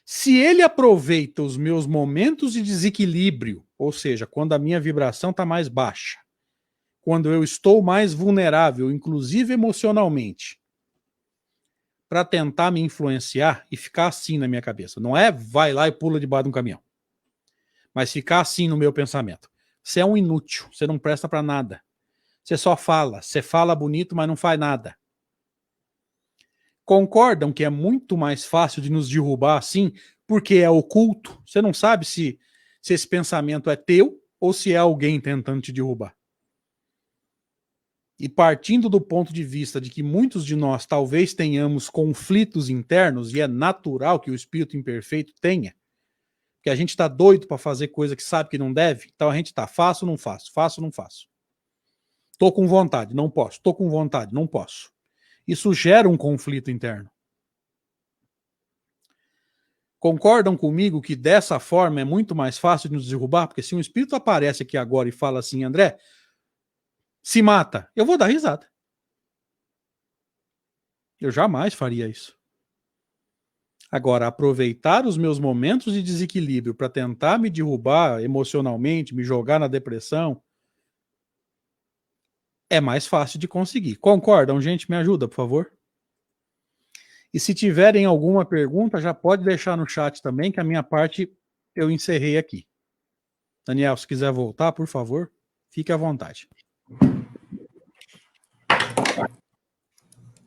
Se ele aproveita os meus momentos de desequilíbrio, ou seja, quando a minha vibração está mais baixa, quando eu estou mais vulnerável, inclusive emocionalmente, para tentar me influenciar e ficar assim na minha cabeça. Não é vai lá e pula debaixo de um caminhão. Mas ficar assim no meu pensamento. Você é um inútil, você não presta para nada. Você só fala, você fala bonito, mas não faz nada. Concordam que é muito mais fácil de nos derrubar assim, porque é oculto? Você não sabe se esse pensamento é teu ou se é alguém tentando te derrubar. E partindo do ponto de vista de que muitos de nós talvez tenhamos conflitos internos, e é natural que o espírito imperfeito tenha, que a gente está doido para fazer coisa que sabe que não deve, então a gente está, faço ou não faço, faço ou não faço. Tô com vontade, não posso, tô com vontade, não posso. Isso gera um conflito interno. Concordam comigo que dessa forma é muito mais fácil de nos derrubar? Porque se um espírito aparece aqui agora e fala assim, André, se mata, eu vou dar risada. Eu jamais faria isso. Agora, aproveitar os meus momentos de desequilíbrio para tentar me derrubar emocionalmente, me jogar na depressão, é mais fácil de conseguir. Concordam, gente? Me ajuda, por favor. E se tiverem alguma pergunta, já pode deixar no chat também, que a minha parte eu encerrei aqui. Daniel, se quiser voltar, por favor, fique à vontade.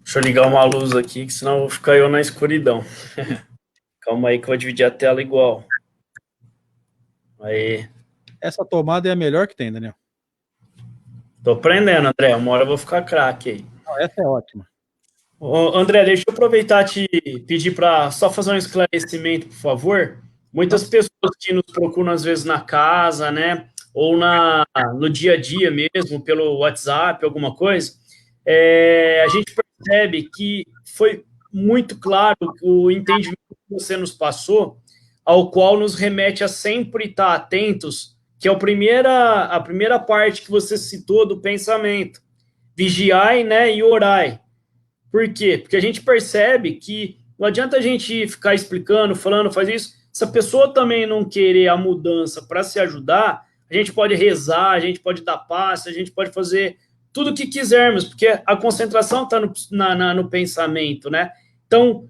Deixa eu ligar uma luz aqui, que senão eu vou ficar eu na escuridão. Calma aí que eu vou dividir a tela igual. Aí. Essa tomada é a melhor que tem, Daniel. Tô aprendendo, André. Uma hora eu vou ficar craque aí. Não, essa é ótima. Ô, André, deixa eu aproveitar e te pedir para só fazer um esclarecimento, por favor. Muitas pessoas que nos procuram, às vezes, na casa, né? Ou no dia a dia mesmo, pelo WhatsApp, alguma coisa, a gente percebe que foi muito claro o entendimento que você nos passou, ao qual nos remete a sempre estar atentos, que é a primeira parte que você citou do pensamento. Vigiai, né, e orai. Por quê? Porque a gente percebe que Não adianta a gente ficar explicando, falando, faz isso. Se a pessoa também não querer a mudança para se ajudar, a gente pode rezar, a gente pode dar passe, a gente pode fazer tudo o que quisermos, porque a concentração está no pensamento, né? Então,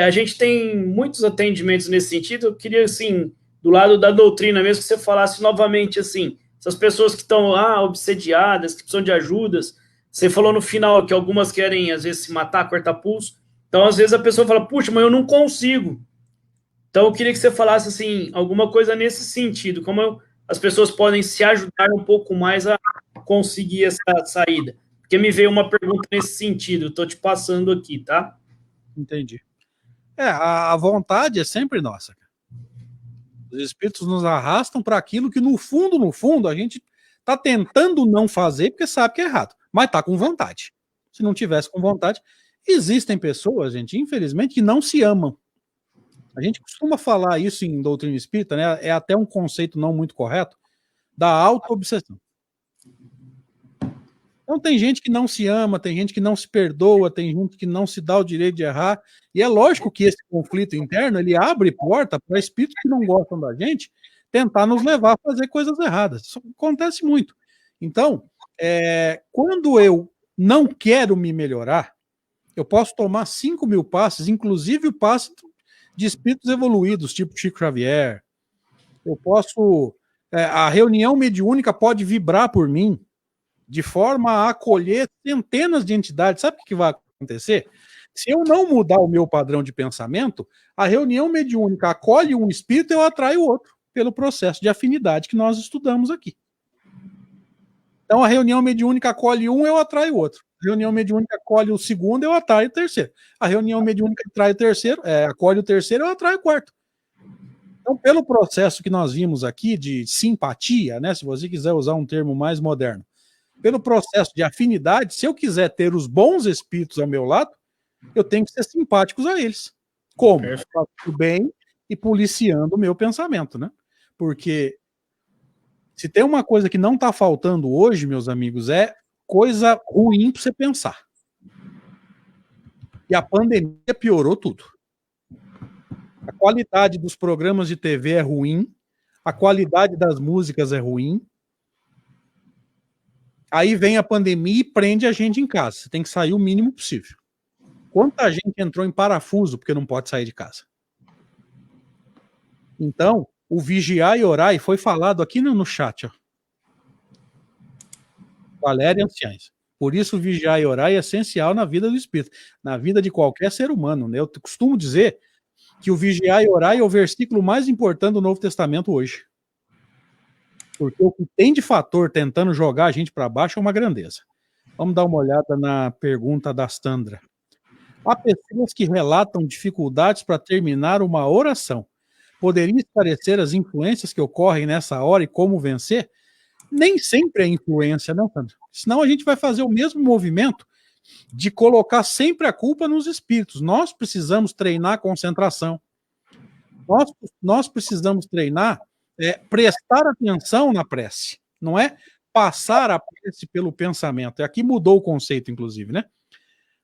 a gente tem muitos atendimentos nesse sentido. Eu queria, assim, do lado da doutrina mesmo, que você falasse novamente, assim, essas pessoas que estão lá obsediadas, que precisam de ajudas. Você falou no final que algumas querem, às vezes, se matar, cortar pulso. Então, às vezes, a pessoa fala, puxa, mas eu não consigo. Então, eu queria que você falasse, assim, alguma coisa nesse sentido, as pessoas podem se ajudar um pouco mais a conseguir essa saída. Porque me veio uma pergunta nesse sentido, estou te passando aqui, tá? Entendi. A vontade é sempre nossa. Os espíritos nos arrastam para aquilo que, no fundo, a gente está tentando não fazer porque sabe que é errado, mas está com vontade. Se não tivesse com vontade, existem pessoas, gente, infelizmente, que não se amam. A gente costuma falar isso em doutrina espírita, né? É até um conceito não muito correto, da auto-obsessão. Então tem gente que não se ama, tem gente que não se perdoa, tem gente que não se dá o direito de errar, e é lógico que esse conflito interno, ele abre porta para espíritos que não gostam da gente tentar nos levar a fazer coisas erradas. Isso acontece muito. Então, quando eu não quero me melhorar, eu posso tomar 5.000 passes, inclusive o passe de espíritos evoluídos, tipo Chico Xavier. Eu posso... a reunião mediúnica pode vibrar por mim, de forma a acolher centenas de entidades. Sabe o que vai acontecer? Se eu não mudar o meu padrão de pensamento, a reunião mediúnica acolhe um espírito e eu atraio outro, pelo processo de afinidade que nós estudamos aqui. Então, a reunião mediúnica acolhe um, eu atraio outro. A reunião mediúnica acolhe o segundo, eu atraio o terceiro. A reunião mediúnica atrai o terceiro, acolhe o terceiro, eu atraio o quarto. Então, pelo processo que nós vimos aqui de simpatia, né, se você quiser usar um termo mais moderno, pelo processo de afinidade, se eu quiser ter os bons espíritos ao meu lado, eu tenho que ser simpáticos a eles. Como? Fazendo bem e policiando o meu pensamento, né? Porque se tem uma coisa que não está faltando hoje, meus amigos, é coisa ruim para você pensar. E a pandemia piorou tudo. A qualidade dos programas de TV é ruim, a qualidade das músicas é ruim. Aí vem a pandemia e prende a gente em casa. Você tem que sair o mínimo possível. Quanta gente entrou em parafuso porque não pode sair de casa? Então, o vigiar e orar, e foi falado aqui no chat, ó. Valéria Anciães. Por isso, vigiar e orar é essencial na vida do espírito, na vida de qualquer ser humano, né? Eu costumo dizer que o vigiar e orar é o versículo mais importante do Novo Testamento hoje. Porque o que tem de fator tentando jogar a gente para baixo é uma grandeza. Vamos dar uma olhada na pergunta da Sandra. Há pessoas que relatam dificuldades para terminar uma oração. Poderia esclarecer as influências que ocorrem nessa hora e como vencer? Nem sempre é influência, não, Sandra. Senão a gente vai fazer o mesmo movimento de colocar sempre a culpa nos espíritos. Nós precisamos treinar a concentração. Nós precisamos treinar prestar atenção na prece, não é passar a prece pelo pensamento. Aqui mudou o conceito, inclusive, né?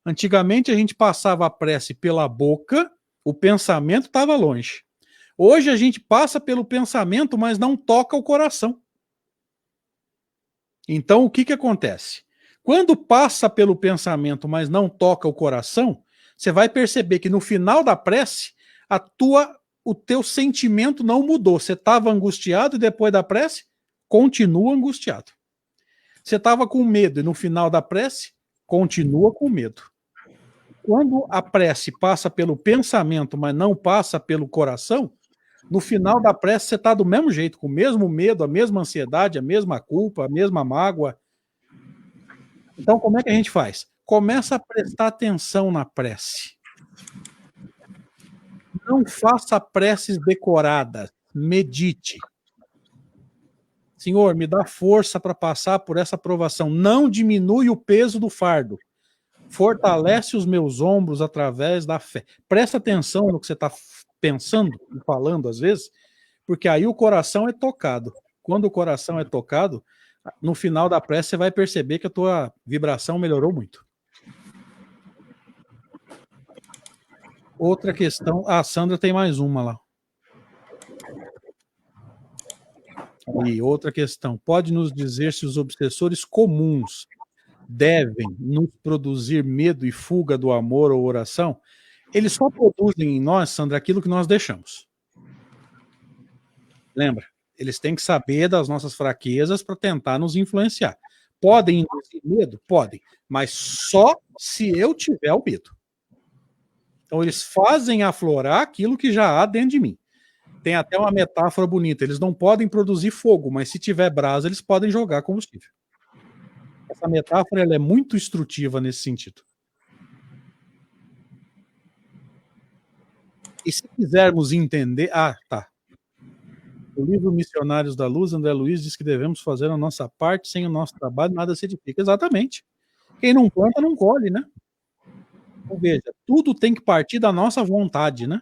Antigamente a gente passava a prece pela boca, o pensamento estava longe. Hoje a gente passa pelo pensamento, mas não toca o coração. Então o que acontece? Quando passa pelo pensamento, mas não toca o coração, você vai perceber que no final da prece, o teu sentimento não mudou. Você estava angustiado e depois da prece, continua angustiado. Você estava com medo e no final da prece, continua com medo. Quando a prece passa pelo pensamento, mas não passa pelo coração, no final da prece você está do mesmo jeito, com o mesmo medo, a mesma ansiedade, a mesma culpa, a mesma mágoa. Então, como é que a gente faz? Começa a prestar atenção na prece. Não faça preces decoradas, medite. Senhor, me dá força para passar por essa provação. Não diminui o peso do fardo. Fortalece os meus ombros através da fé. Presta atenção no que você está pensando e falando às vezes, porque aí o coração é tocado. Quando o coração é tocado, no final da prece você vai perceber que a tua vibração melhorou muito. Outra questão, a Sandra tem mais uma lá. E outra questão, pode nos dizer se os obsessores comuns devem nos produzir medo e fuga do amor ou oração? Eles só produzem em nós, Sandra, aquilo que nós deixamos. Lembra? Eles têm que saber das nossas fraquezas para tentar nos influenciar. Podem induzir medo? Podem. Mas só se eu tiver o medo. Então eles fazem aflorar aquilo que já há dentro de mim. Tem até uma metáfora bonita. Eles não podem produzir fogo, mas se tiver brasa, eles podem jogar combustível. Essa metáfora ela é muito instrutiva nesse sentido. E se quisermos entender... Ah, tá. O livro Missionários da Luz, André Luiz diz que devemos fazer a nossa parte, sem o nosso trabalho nada se edifica. Exatamente. Quem não planta, não colhe, né? Então, veja, tudo tem que partir da nossa vontade, né?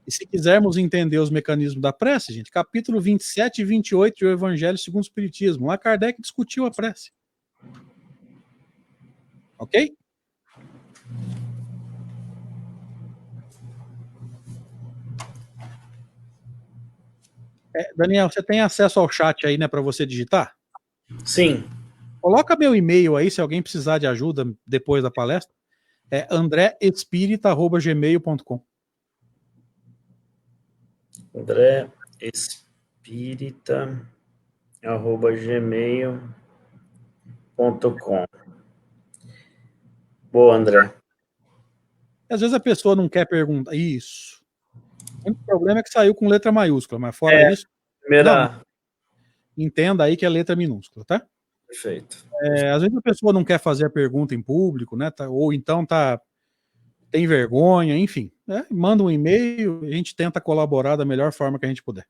E se quisermos entender os mecanismos da prece, gente, capítulo 27 e 28 do Evangelho segundo o Espiritismo, lá Kardec discutiu a prece. Ok? Daniel, você tem acesso ao chat aí, né, para você digitar? Sim. Coloca meu e-mail aí, se alguém precisar de ajuda depois da palestra. É andreespirita@gmail.com. andreespirita@gmail.com. Boa, André. Às vezes a pessoa não quer perguntar. Isso. O único problema é que saiu com letra maiúscula, mas fora isso, Primeira... entenda aí que é letra minúscula, tá? Perfeito. Às vezes a pessoa não quer fazer a pergunta em público, né? Ou então tem vergonha, enfim. Manda um e-mail, a gente tenta colaborar da melhor forma que a gente puder.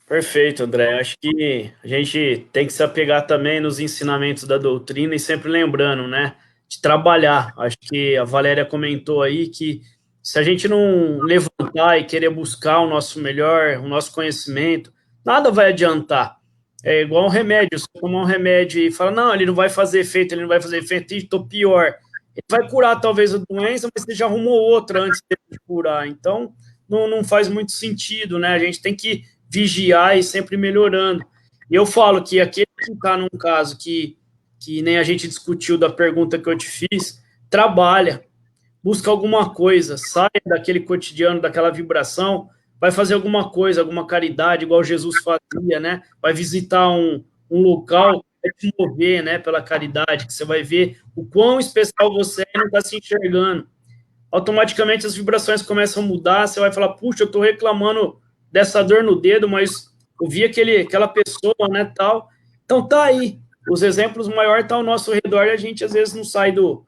Perfeito, André. Acho que a gente tem que se apegar também nos ensinamentos da doutrina e sempre lembrando, né, de trabalhar. Acho que a Valéria comentou aí que se a gente não levantar e querer buscar o nosso melhor, o nosso conhecimento, nada vai adiantar. É igual um remédio. Você toma um remédio e fala, não, ele não vai fazer efeito, ele não vai fazer efeito, e estou pior. Ele vai curar talvez a doença, mas você já arrumou outra antes de curar. Então, não faz muito sentido, né? A gente tem que vigiar e sempre melhorando. E eu falo que aquele que está num caso que nem a gente discutiu da pergunta que eu te fiz, trabalha, busca alguma coisa, sai daquele cotidiano, daquela vibração, vai fazer alguma coisa, alguma caridade, igual Jesus fazia, né? Vai visitar um local, vai te mover, né, pela caridade, que você vai ver o quão especial você é e não está se enxergando. Automaticamente as vibrações começam a mudar, você vai falar, puxa, eu estou reclamando dessa dor no dedo, mas eu vi aquela pessoa, né, tal. Então tá aí, os exemplos maiores estão ao nosso redor e a gente às vezes não sai do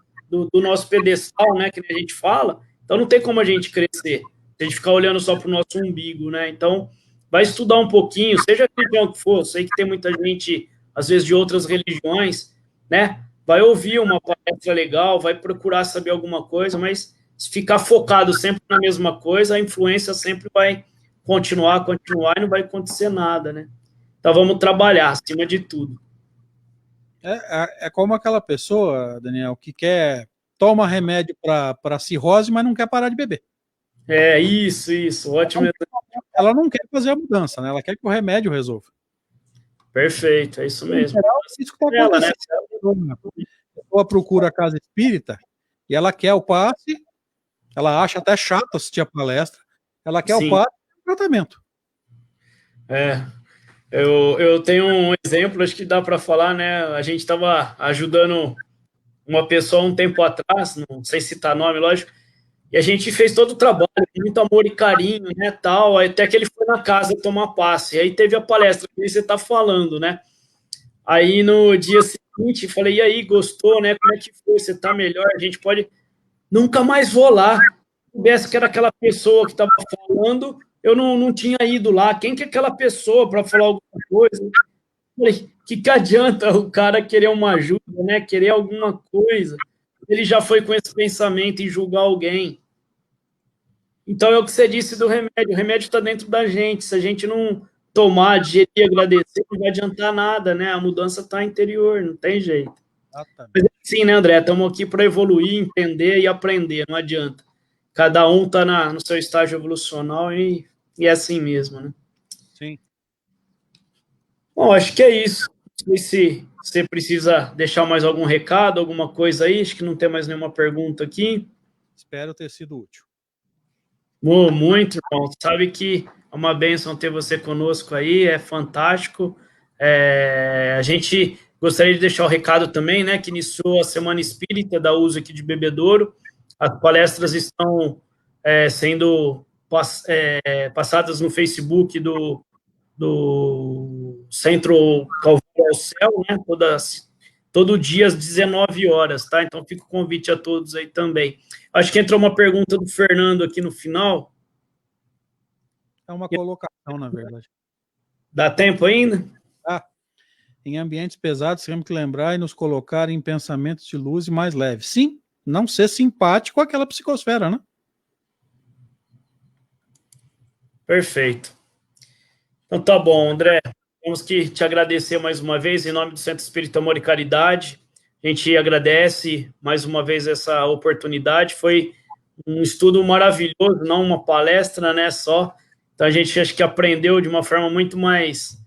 nosso pedestal, né, que a gente fala, então não tem como a gente crescer, a gente ficar olhando só para o nosso umbigo, né, então vai estudar um pouquinho, seja a religião que for, sei que tem muita gente, às vezes de outras religiões, né, vai ouvir uma palestra legal, vai procurar saber alguma coisa, mas se ficar focado sempre na mesma coisa, a influência sempre vai continuar e não vai acontecer nada, né? Então vamos trabalhar acima de tudo. É como aquela pessoa, Daniel, que toma remédio para cirrose, mas não quer parar de beber. Isso, ótimo. Ela não quer fazer a mudança, né? Ela quer que o remédio resolva. Perfeito, é isso mesmo. Isso que está acontecendo. A pessoa procura a casa espírita e ela quer o passe, ela acha até chato assistir a palestra, ela quer o passe e o tratamento. Eu tenho um exemplo, acho que dá para falar, né? A gente estava ajudando uma pessoa um tempo atrás, não sei citar nome, lógico, e a gente fez todo o trabalho, com muito amor e carinho, né, tal, até que ele foi na casa tomar passe, e aí teve a palestra que você está falando, né? Aí no dia seguinte, falei, e aí, gostou, né? Como é que foi? Você tá melhor? A gente pode... Nunca mais vou lá. Se soubesse que era aquela pessoa que estava falando, eu não tinha ido lá. Quem que é aquela pessoa para falar alguma coisa? Falei, que adianta o cara querer uma ajuda, né? Querer alguma coisa. Ele já foi com esse pensamento em julgar alguém. Então é o que você disse do remédio. O remédio está dentro da gente. Se a gente não tomar, digerir, agradecer, não vai adiantar nada, né? A mudança está interior, não tem jeito. Mas é Sim, né, André? Estamos aqui para evoluir, entender e aprender, não adianta. Cada um está no seu estágio evolucional e é assim mesmo, né? Sim. Bom, acho que é isso. Não sei se você precisa deixar mais algum recado, alguma coisa aí. Acho que não tem mais nenhuma pergunta aqui. Espero ter sido útil. Muito, irmão. Sabe que é uma bênção ter você conosco aí, é fantástico. A gente gostaria de deixar o recado também, né, que iniciou a Semana Espírita da USE aqui de Bebedouro. As palestras estão sendo passadas no Facebook do Centro Calvário ao Céu, né, todo dia às 19 horas, tá? Então fica o convite a todos aí também. Acho que entrou uma pergunta do Fernando aqui no final. É uma colocação, na verdade. Dá tempo ainda? Em ambientes pesados, temos que lembrar e nos colocar em pensamentos de luz e mais leves. Sim, não ser simpático àquela psicosfera, né? Perfeito. Então tá bom, André. Temos que te agradecer mais uma vez, em nome do Centro Espírita Amor e Caridade. A gente agradece mais uma vez essa oportunidade. Foi um estudo maravilhoso, não uma palestra, né, só. Então a gente acho que aprendeu de uma forma muito mais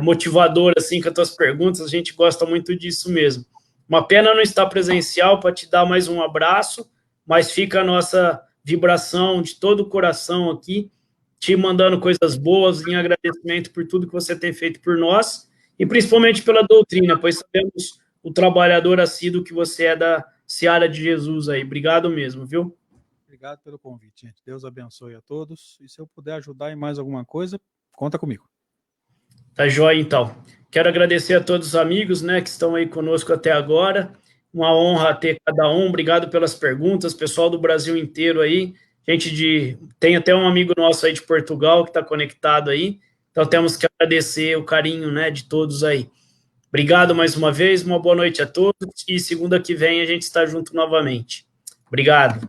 motivadora, assim, com as tuas perguntas. A gente gosta muito disso mesmo. Uma pena não estar presencial para te dar mais um abraço, mas fica a nossa vibração de todo o coração aqui, te mandando coisas boas em agradecimento por tudo que você tem feito por nós e principalmente pela doutrina, pois sabemos o trabalhador assíduo que você é da Seara de Jesus aí. Obrigado mesmo, viu? Obrigado pelo convite, gente. Deus abençoe a todos. E se eu puder ajudar em mais alguma coisa, conta comigo. Tá joia, então. Quero agradecer a todos os amigos, né, que estão aí conosco até agora. Uma honra ter cada um. Obrigado pelas perguntas, pessoal do Brasil inteiro aí. Tem até um amigo nosso aí de Portugal que está conectado aí. Então temos que agradecer o carinho, né, de todos aí. Obrigado mais uma vez, uma boa noite a todos e segunda que vem a gente está junto novamente. Obrigado.